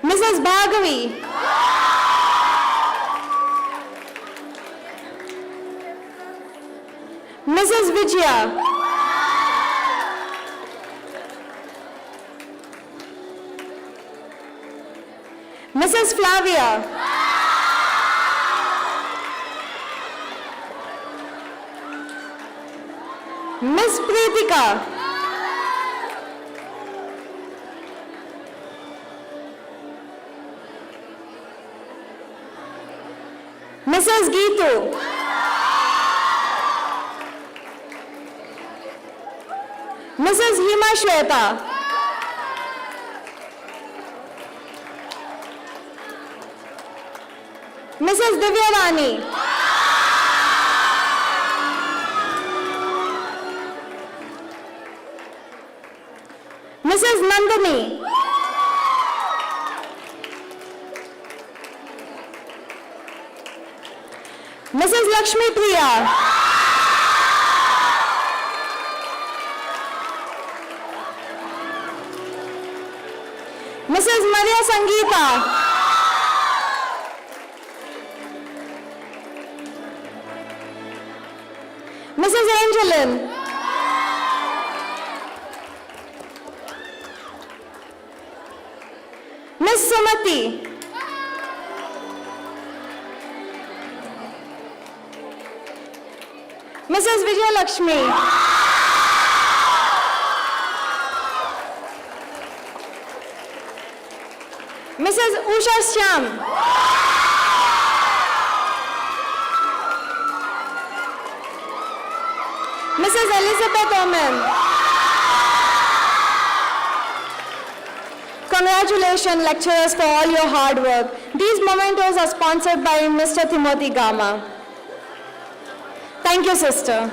Speaker 17: Mrs. Bhargavi. Mrs. Vijaya. Mrs. Flavia. Miss Preetika. Mrs. Geetu. Mrs. Hima Shweta. Mrs. Divya Rani. Mrs. Nandini. Mrs. Lakshmi Priya. Mrs. Maria Sangeeta. Mrs. Angeline. Miss Sumati. Mrs. Vijay Lakshmi. Mrs. Usha Shyam. Mrs. Elizabeth Oman. Congratulations, lecturers, for all your hard work. These mementos are sponsored by Mr. Timothy Gama. Thank you, sister.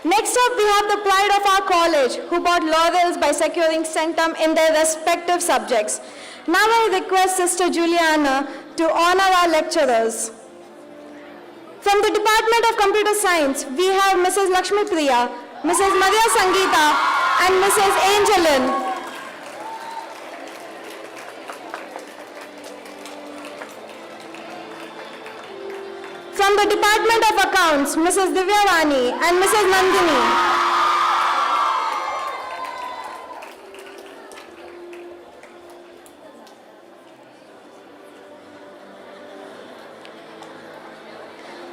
Speaker 17: Next up, we have the pride of our college, who brought laurels by securing centum in their respective subjects. Now I request Sister Juliana to honor our lecturers. From the Department of Computer Science, we have Mrs. Lakshmi Priya, Mrs. Maria Sangeeta, and Mrs. Angeline. From the Department of Accounts, Mrs. Divya Rani and Mrs. Nandini.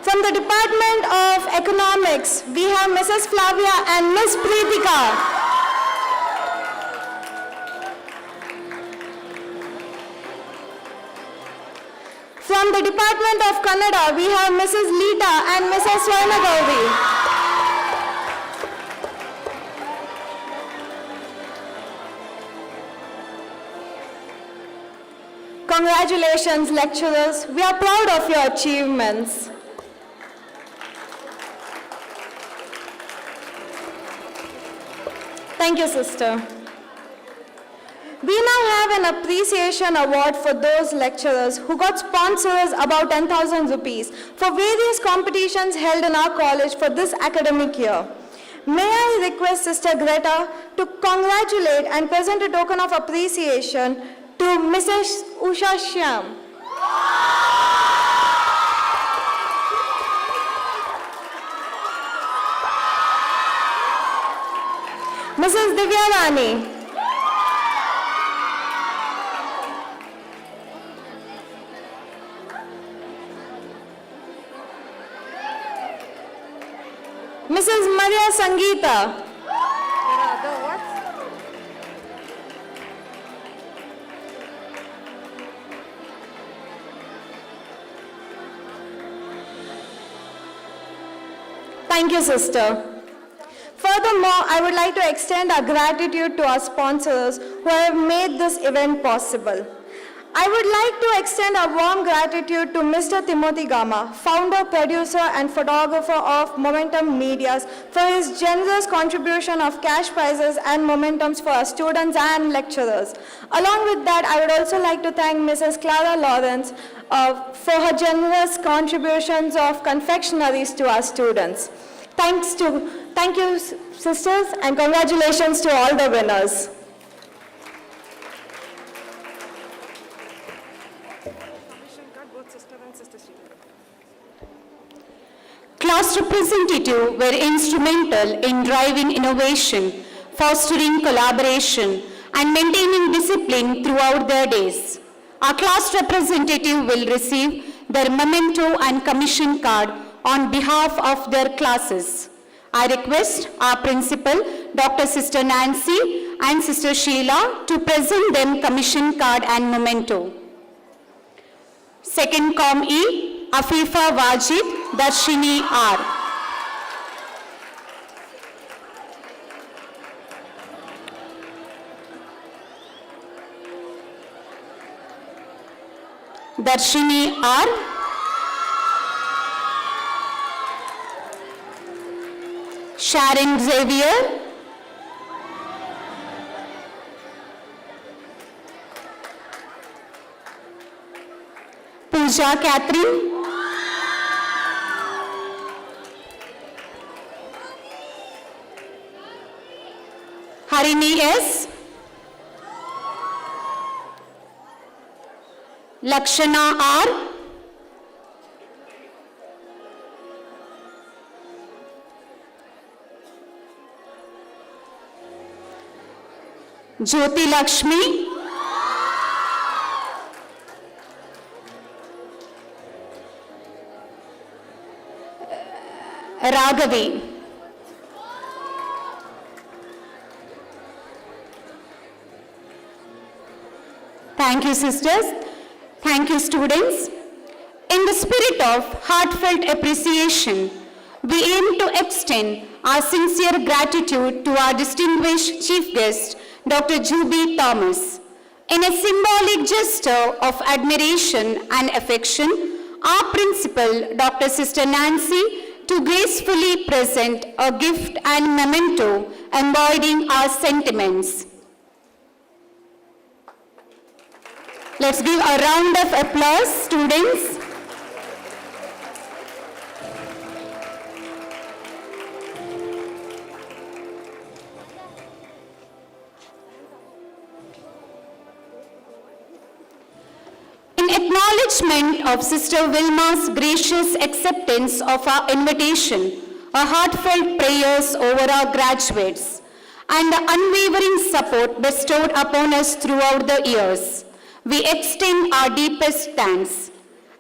Speaker 17: From the Department of Economics, we have Mrs. Flavia and Miss Preetika. From the Department of Kannada, we have Mrs. Lita and Mrs. Swarna Gauri. Congratulations, lecturers. We are proud of your achievements. Thank you, sister. We now have an appreciation award for those lecturers who got sponsors about 10,000 rupees for various competitions held in our college for this academic year. May I request Sister Greta to congratulate and present a token of appreciation to Mrs. Usha Shyam. Mrs. Divya Rani. Mrs. Maria Sangeeta. Thank you, sister. Furthermore, I would like to extend our gratitude to our sponsors who have made this event possible. I would like to extend a warm gratitude to Mr. Timothy Gama, founder, producer, and photographer of Momentum Medias, for his generous contribution of cash prizes and momentums for our students and lecturers. Along with that, I would also like to thank Mrs. Clara Lawrence for her generous contributions of confectionaries to our students. Thank you, sisters, and congratulations to all the winners.
Speaker 18: Class representatives were instrumental in driving innovation, fostering collaboration, and maintaining discipline throughout their days. Our class representative will receive their memento and commission card on behalf of their classes. I request our principal, Dr. Sister Nancy and Sister Sheila, to present them commission card and memento. Second Com E, Afifa Wajid, Darshini R. Darshini R. Sharon Xavier. Pooja Catherine. Harini S. Lakshana R. Jyoti Lakshmi. Raghavi. Thank you, sisters. Thank you, students. In the spirit of heartfelt appreciation, we aim to extend our sincere gratitude to our distinguished chief guest, Dr. Juby Thomas. In a symbolic gesture of admiration and affection, our principal, Dr. Sister Nancy, to gracefully present a gift and memento embodying our sentiments. Let's give a round of applause, students. In acknowledgement of Sister Wilma's gracious acceptance of our invitation, our heartfelt prayers over our graduates, and the unwavering support bestowed upon us throughout the years, we extend our deepest thanks.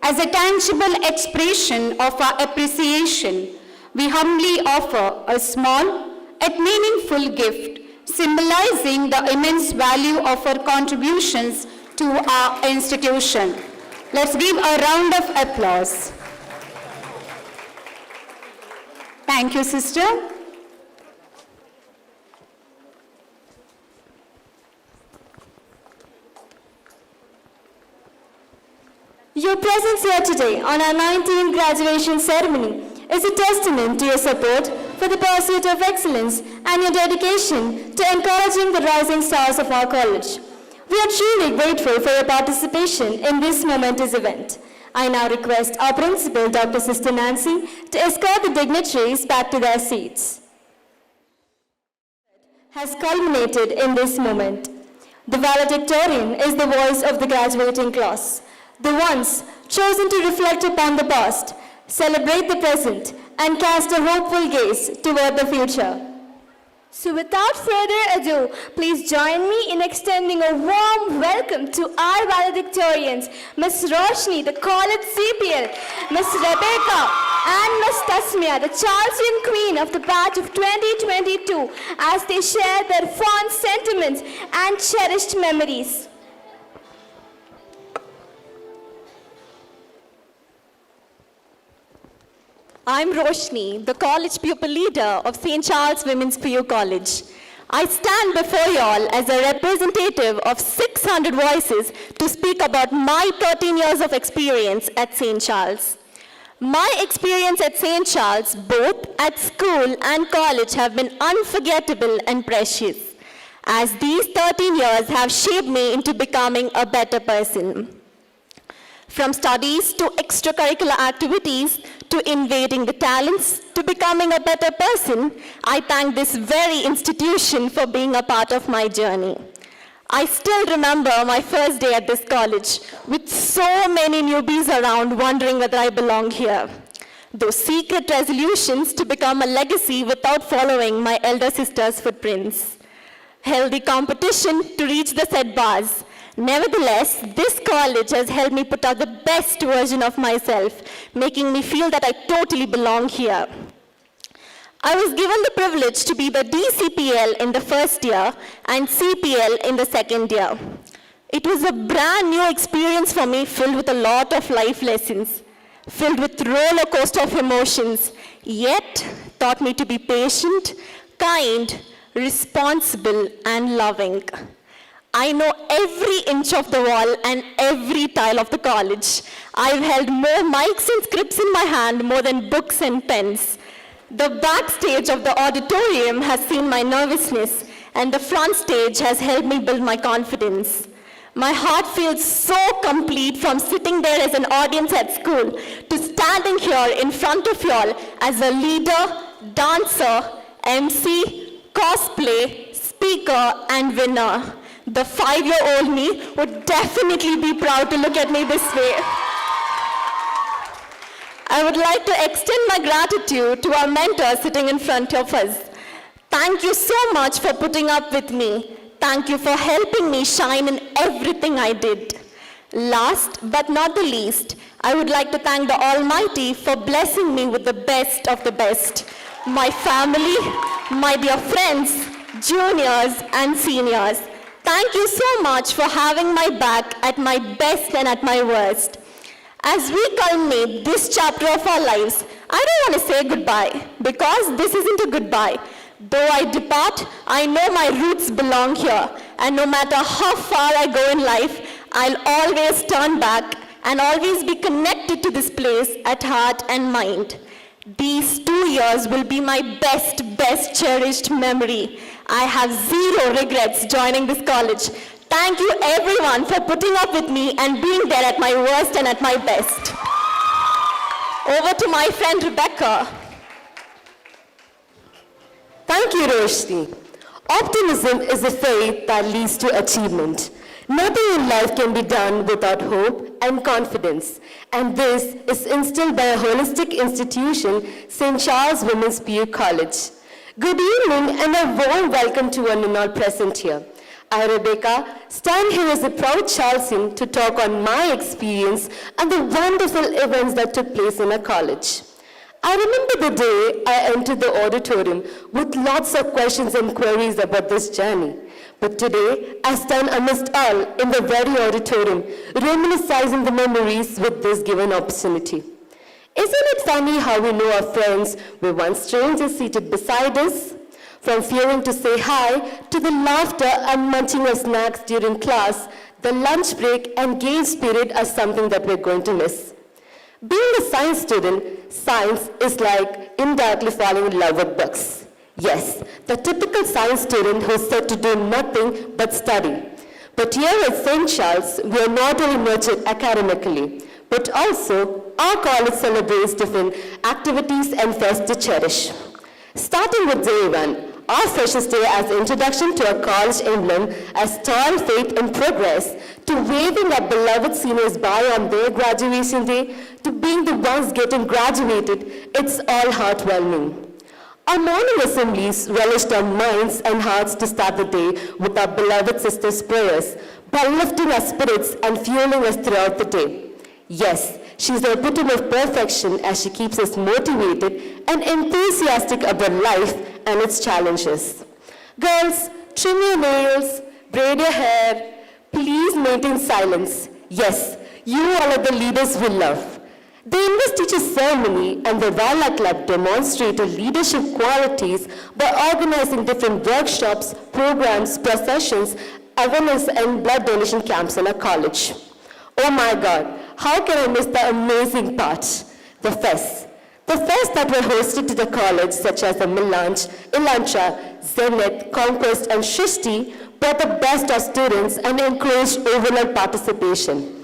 Speaker 18: As a tangible expression of our appreciation, we humbly offer a small yet meaningful gift symbolizing the immense value of our contributions to our institution. Let's give a round of applause. Thank you, sister.
Speaker 1: Your presence here today on our 19th graduation ceremony is a testament to your support for the pursuit of excellence and your dedication to encouraging the rising stars of our college. We are truly grateful for your participation in this momentous event. I now request our principal, Dr. Sister Nancy, to escort the dignitaries back to their seats. Has culminated in this moment. The valedictorian is the voice of the graduating class, the ones chosen to reflect upon the past, celebrate the present, and cast a hopeful gaze toward the future.
Speaker 2: So without further ado, please join me in extending a warm welcome to our valedictorians, Ms. Roshni, the college CPL, Ms. Rebecca, and Ms. Tasmia, the Charlesian Queen of the batch of 2022, as they share their fond sentiments and cherished memories.
Speaker 19: I'm Roshni, the college pupil leader of St.Charles Women's PU College. I stand before you all as a representative of 600 voices to speak about my 13 years of experience at St. Charles. My experience at St. Charles, both at school and college, have been unforgettable and precious, as these 13 years have shaped me into becoming a better person. From studies to extracurricular activities, to invading the talents, to becoming a better person, I thank this very institution for being a part of my journey. I still remember my first day at this college, with so many newbies around wondering whether I belong here. Those secret resolutions to become a legacy without following my elder sister's footprints. Healthy competition to reach the set bars. Nevertheless, this college has helped me put out the best version of myself, making me feel that I totally belong here. I was given the privilege to be the DCPL in the first year and CPL in the second year. It was a brand new experience for me, filled with a lot of life lessons, filled with roller coaster of emotions, yet taught me to be patient, kind, responsible, and loving. I know every inch of the wall and every tile of the college. I've held more mics and scripts in my hand more than books and pens. The backstage of the auditorium has seen my nervousness, and the front stage has helped me build my confidence. My heart feels so complete from sitting there as an audience at school to standing here in front of y'all as a leader, dancer, MC, cosplay, speaker, and winner. The 5-year-old me would definitely be proud to look at me this way. I would like to extend my gratitude to our mentor sitting in front of us. Thank you so much for putting up with me. Thank you for helping me shine in everything I did. Last but not the least, I would like to thank the Almighty for blessing me with the best of the best. My family, my dear friends, juniors and seniors. Thank you so much for having my back at my best and at my worst. As we culminate this chapter of our lives, I don't want to say goodbye, because this isn't a goodbye. Though I depart, I know my roots belong here, and no matter how far I go in life, I'll always turn back and always be connected to this place at heart and mind. These 2 years will be my best cherished memory. I have zero regrets joining this college. Thank you everyone for putting up with me and being there at my worst and at my best. Over to my friend Rebecca.
Speaker 16: Thank you, Roshni. Optimism is a faith that leads to achievement. Nothing in life can be done without hope and confidence, and this is instilled by a holistic institution, St. Charles Women's PU College. Good evening and a warm welcome to one and all present here. I, Rebecca, stand here as a proud Charlesian to talk on my experience and the wonderful events that took place in our college. I remember the day I entered the auditorium with lots of questions and queries about this journey. But today, I stand amidst all in the very auditorium, reminiscing the memories with this given opportunity. Isn't it funny how we know our friends were once strangers seated beside us? From fearing to say hi, to the laughter and munching of snacks during class, The lunch break and games period are something that we're going to miss. Being a science student, science is like indirectly falling in love with books. Yes, the typical science student who's set to do nothing but study. But here at St. Charles, we are not only nurtured academically, but also our college celebrates different activities and fests to cherish. Starting with day one, our Freshers' Day as introduction to our college emblem as tall faith in progress, to waving our beloved seniors by on their graduation day, to being the ones getting graduated, it's all heartwarming. Our morning assemblies relished our minds and hearts to start the day with our beloved sisters' prayers, by lifting our spirits and fueling us throughout the day. Yes, she's the epitome of perfection as she keeps us motivated and enthusiastic about life and its challenges. Girls, trim your nails, braid your hair, please maintain silence. Yes, you all are the leaders we love. The English Teacher Ceremony and the Vala Club demonstrated leadership qualities by organizing different workshops, programs, processions, awareness and blood donation camps in our college. Oh my God, how can I miss the amazing part? The fests. The fests that were hosted to the college, such as the Melange, Elantra, Zenith, Conquest, and Shishti, brought the best of students and encouraged overall participation.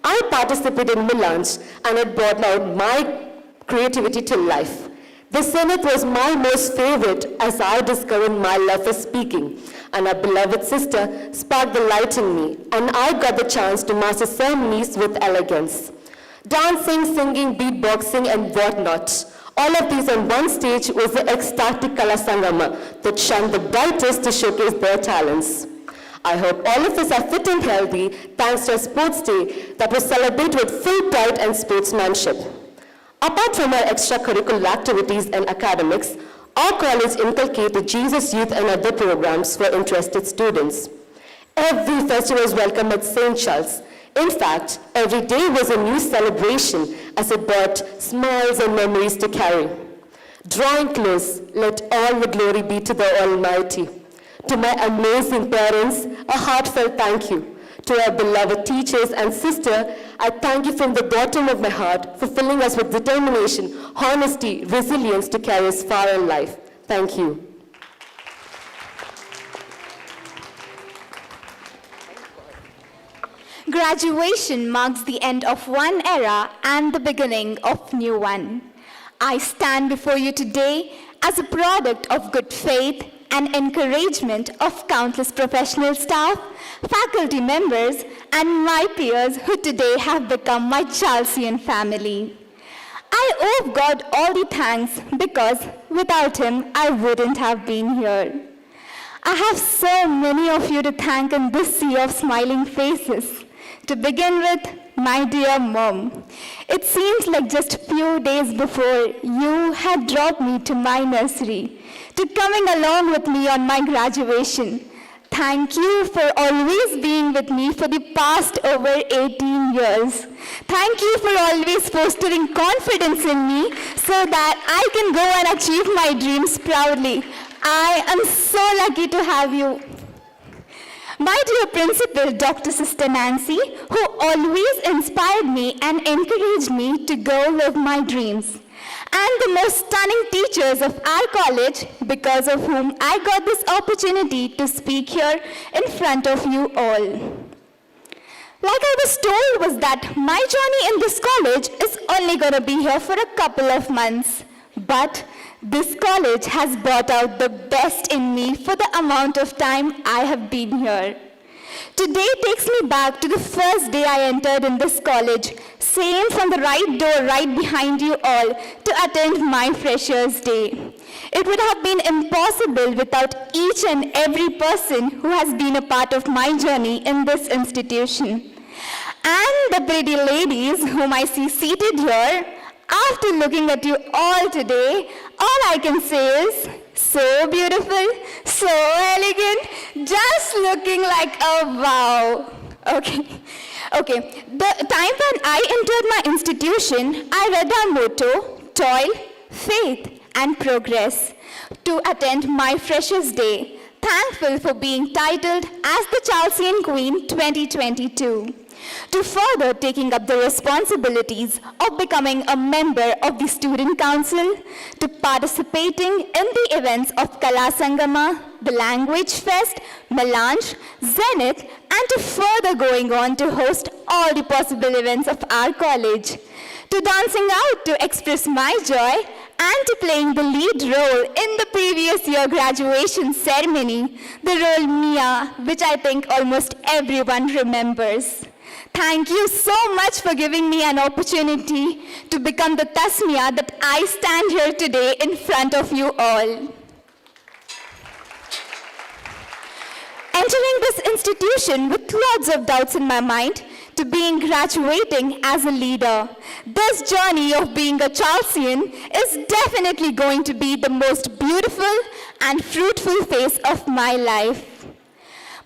Speaker 16: I participated in Melange and it brought out my creativity to life. The Zenith was my most favorite as I discovered my love for speaking, and our beloved sister sparked the light in me, and I got the chance to master ceremonies with elegance. Dancing, singing, beatboxing, and whatnot. All of these on one stage was the ecstatic Kala Sangama that shined the brightest to showcase their talents. I hope all of us are fit and healthy thanks to a sports day that was celebrated with full pride and sportsmanship. Apart from our extracurricular activities and academics, our college inculcated Jesus Youth and other programs for interested students. Every festival was welcome at St. Charles. In fact, every day was a new celebration as it brought smiles and memories to carry. Drawing close, let all the glory be to the Almighty. To my amazing parents, a heartfelt thank you. To our beloved teachers and sister, I thank you from the bottom of my heart for filling us with determination, honesty, resilience to carry us far in life. Thank you.
Speaker 2: Graduation marks the end of one era and the beginning of new one. I stand before you today as a product of good faith and encouragement of countless professional staff, faculty members, and my peers who today have become my Charlesian family. I owe God all the thanks because without him, I wouldn't have been here. I have so many of you to thank in this sea of smiling faces. To begin with, my dear mom, it seems like just a few days before you had dropped me to my nursery, to coming along with me on my graduation. Thank you for always being with me for the past over 18 years. Thank you for always fostering confidence in me so that I can go and achieve my dreams proudly. I am so lucky to have you. My dear principal, Dr. Sister Nancy, who always inspired me and encouraged me to go live my dreams. And the most stunning teachers of our college, because of whom I got this opportunity to speak here in front of you all. Like I was told was that my journey in this college is only going to be here for a couple of months. But this college has brought out the best in me for the amount of time I have been here. Today takes me back to the first day I entered in this college, same from the right door right behind you all, to attend my Freshers' Day. It would have been impossible without each and every person who has been a part of my journey in this institution. And the pretty ladies whom I see seated here, after looking at you all today, all I can say is, so beautiful, so elegant, just looking like a wow. Okay. The time when I entered my institution, I read our motto, toil, faith, and progress. To attend my Freshers' Day, thankful for being titled as the Charlesian Queen 2022. To further taking up the responsibilities of becoming a member of the Student Council, to participating in the events of Kala Sangama, the Language Fest, Melange, Zenith, and to further going on to host all the possible events of our college, to dancing out to express my joy, and to playing the lead role in the previous year graduation ceremony, the role Mia, which I think almost everyone remembers. Thank you so much for giving me an opportunity to become the Tasmia that I stand here today in front of you all. Entering this institution with lots of doubts in my mind, to being graduating as a leader, this journey of being a Charlesian is definitely going to be the most beautiful and fruitful phase of my life.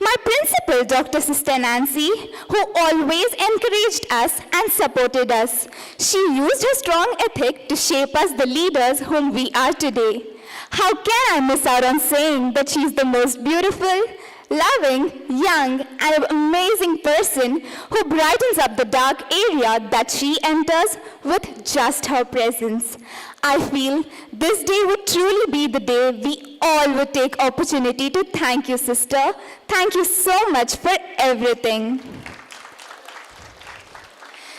Speaker 2: My principal, Dr. Sister Nancy, who always encouraged us and supported us, she used her strong ethic to shape us the leaders whom we are today. How can I miss out on saying that she's the most beautiful, loving, young, and amazing person who brightens up the dark area that she enters with just her presence. I feel this day would truly be the day we all would take opportunity to thank you, sister. Thank you so much for everything.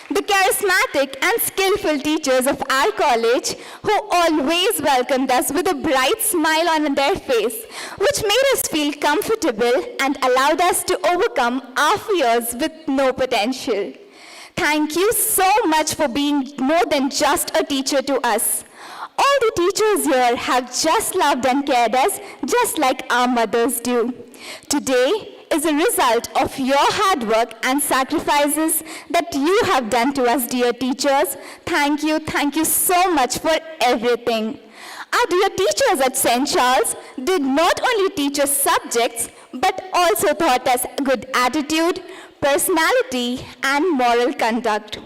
Speaker 2: The charismatic and skillful teachers of our college who always welcomed us with a bright smile on their face, which made us feel comfortable and allowed us to overcome our fears with no potential. Thank you so much for being more than just a teacher to us. All the teachers here have just loved and cared us just like our mothers do. Today is a result of your hard work and sacrifices that you have done to us, dear teachers. Thank you so much for everything. Our dear teachers at St. Charles did not only teach us subjects, but also taught us good attitude, personality, and moral conduct.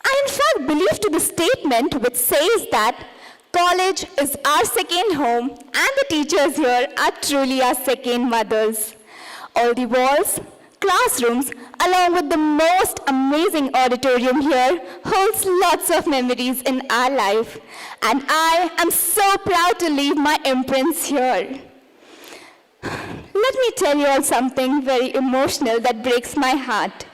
Speaker 2: I in fact believe to the statement which says that college is our second home and the teachers here are truly our second mothers. All the walls, classrooms, along with the most amazing auditorium here holds lots of memories in our life. And I am so proud to leave my imprints here. Let me tell you all something very emotional that breaks my heart.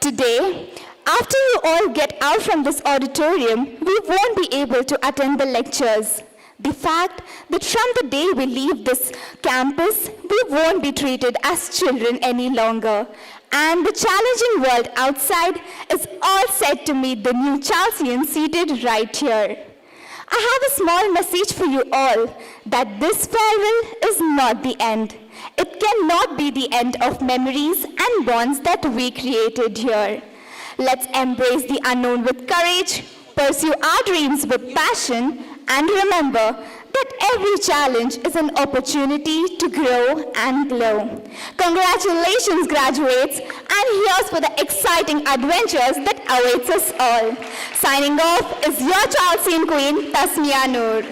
Speaker 2: Today, after you all get out from this auditorium, we won't be able to attend the lectures. The fact that from the day we leave this campus, we won't be treated as children any longer. And the challenging world outside is all set to meet the new Charlesian seated right here. I have a small message for you all, that this farewell is not the end. It cannot be the end of memories and bonds that we created here. Let's embrace the unknown with courage, pursue our dreams with passion, and remember that every challenge is an opportunity to grow and glow. Congratulations, graduates, and here's for the exciting adventures that awaits us all. Signing off is your Charlesian Queen, Tasmia Noor.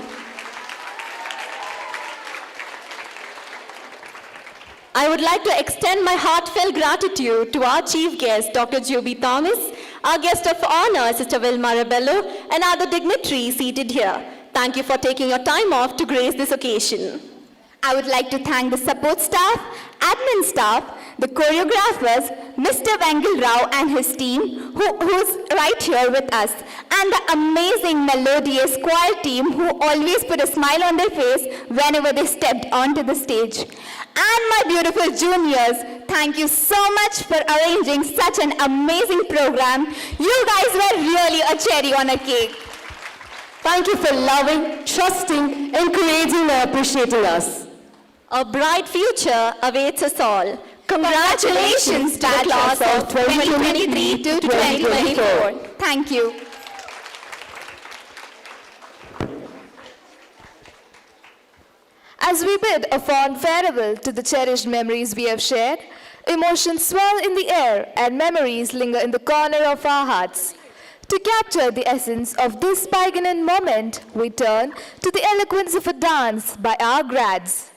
Speaker 19: I would like to extend my heartfelt gratitude to our chief guest, Dr. Juby Thomas, our guest of honor, Sister Wilma Rebello, and other dignitaries seated here. Thank you for taking your time off to grace this occasion.
Speaker 2: I would like to thank the support staff, admin staff, the choreographers, Mr. Vengal Rao and his team, who's right here with us, and the amazing melodious choir team who always put a smile on their face whenever they stepped onto the stage. And my beautiful juniors, thank you so much for arranging such an amazing program. You guys were really a cherry on a cake.
Speaker 16: Thank you for loving, trusting, encouraging, and appreciating us.
Speaker 19: A bright future awaits us all. Congratulations to the class of 2023 to 2024.
Speaker 2: Thank you.
Speaker 14: As we bid a fond farewell to the cherished memories we have shared, emotions swell in the air and memories linger in the corner of our hearts. To capture the essence of this poignant moment, we turn to the eloquence of a dance by our grads.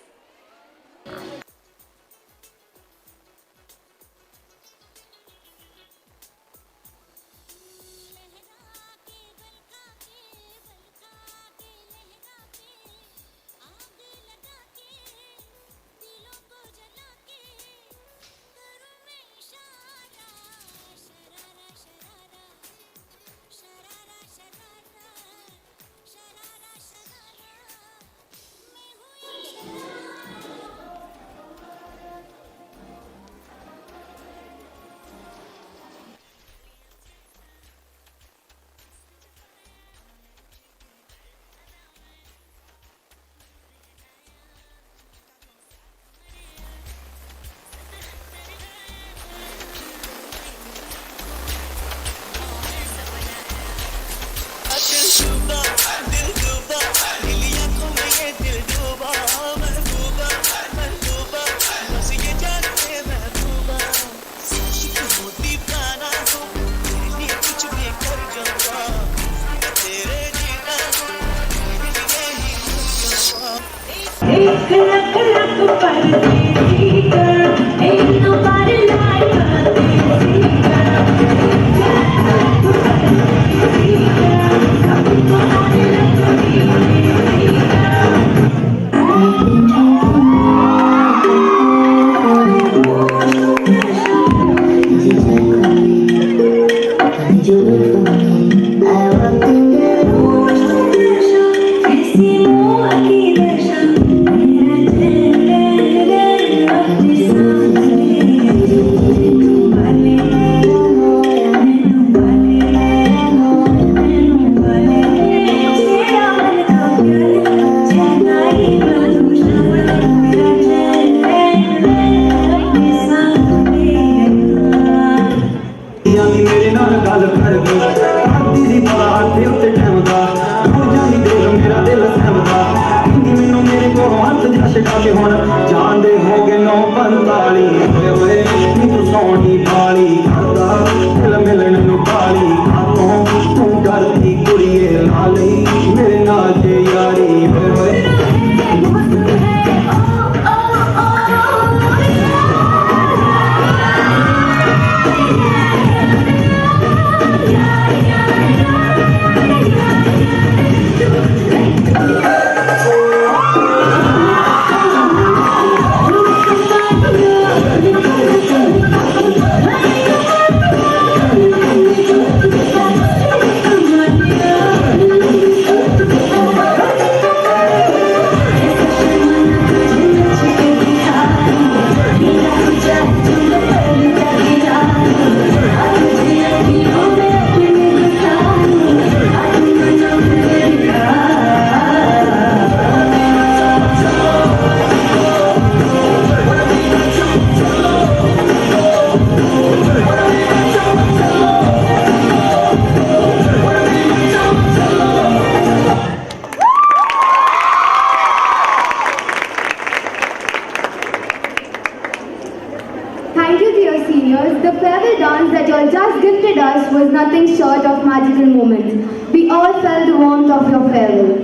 Speaker 2: Thank you, dear seniors. The farewell dance that you all just gifted us was nothing short of magical moment. We all felt the warmth of your farewell.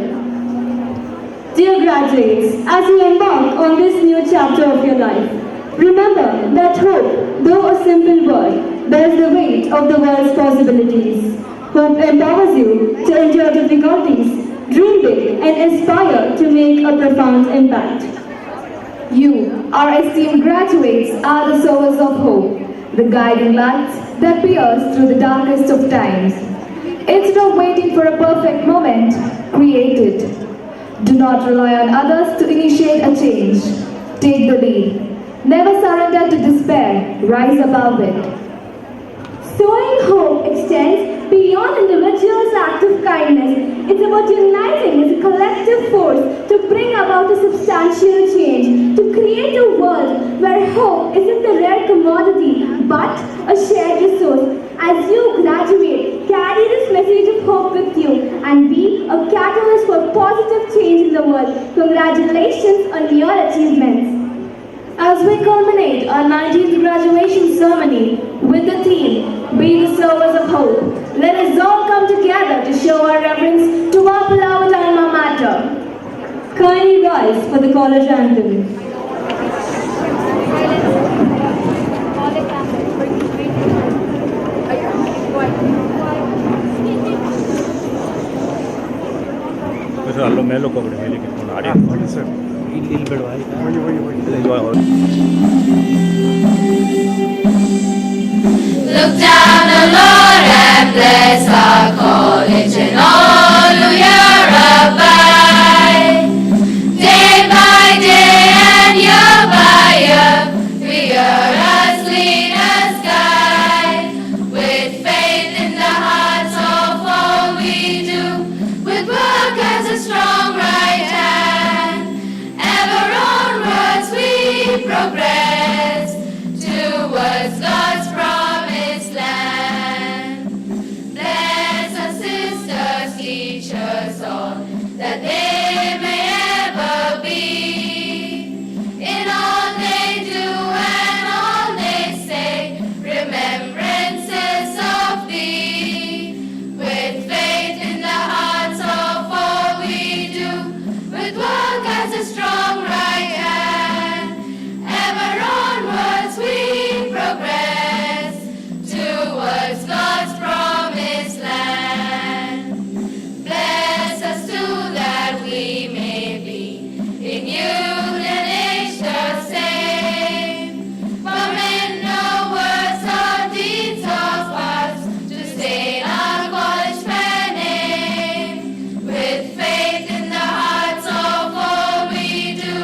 Speaker 1: Dear graduates, as you embark on this new chapter of your life, remember that hope, though a simple word, bears the weight of the world's possibilities. Hope empowers you to endure difficulties, dream big, and aspire to make a profound impact.
Speaker 2: You, our esteemed graduates, are the sowers of hope, the guiding lights that pierce through the darkest of times. Instead of waiting for a perfect moment, create it. Do not rely on others to initiate a change. Take the lead. Never surrender to despair. Rise above it.
Speaker 1: Sowing hope extends beyond individuals' act of kindness. It's about uniting as a collective force to bring about a substantial change, to create a world where hope isn't a rare commodity, but a shared resource. As you graduate, carry this message of hope with you and be a catalyst for positive change in the world. Congratulations on your achievements. As we culminate our 19th graduation ceremony with the theme, Be the Servers of Hope, let us all come together to show our reverence to our beloved alma mater. Kindly rise for the college anthem.
Speaker 20: Sir ಅಲ್ಲೋ ಮೇಲಕ್ಕೆ ಹೋಗ್ಬಿಡಿ ಮೇಲೆ ಕಿತ್ಕೊಂಡು ಆಡಿ sir ಇಲ್ಲಿ ಬೇಡವಾ
Speaker 9: Look down, O Lord, and bless our college and all who here abide. Day by day and year by year, we hear us lead us guide. With faith in the hearts of all we do, with work as a strong right hand, ever onwards we progress towards God's promised land. Bless our sisters, teach us all that they may ever be. In all they do and all they say, remembrances of thee. With faith in the hearts of all we do, with work as a strong right hand, ever onwards we progress towards God's promised land. Bless us too that we may be in youth and age the same. Permit no words or deeds of ours to stain our college fair name. With faith in the hearts of all we do,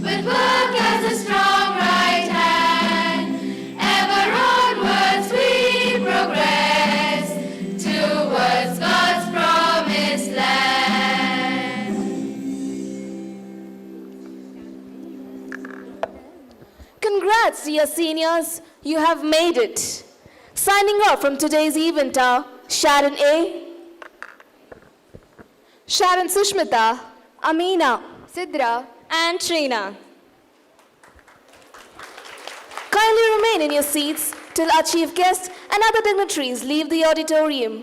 Speaker 9: with work as a strong right hand, ever onwards we progress towards God's promised land.
Speaker 1: Congrats, dear seniors, you have made it. Signing off from today's event are Sharon A., Sharon Sushmita, Amina, Sidra, and Trina. Kindly remain in your seats till our chief guest and other dignitaries leave the auditorium.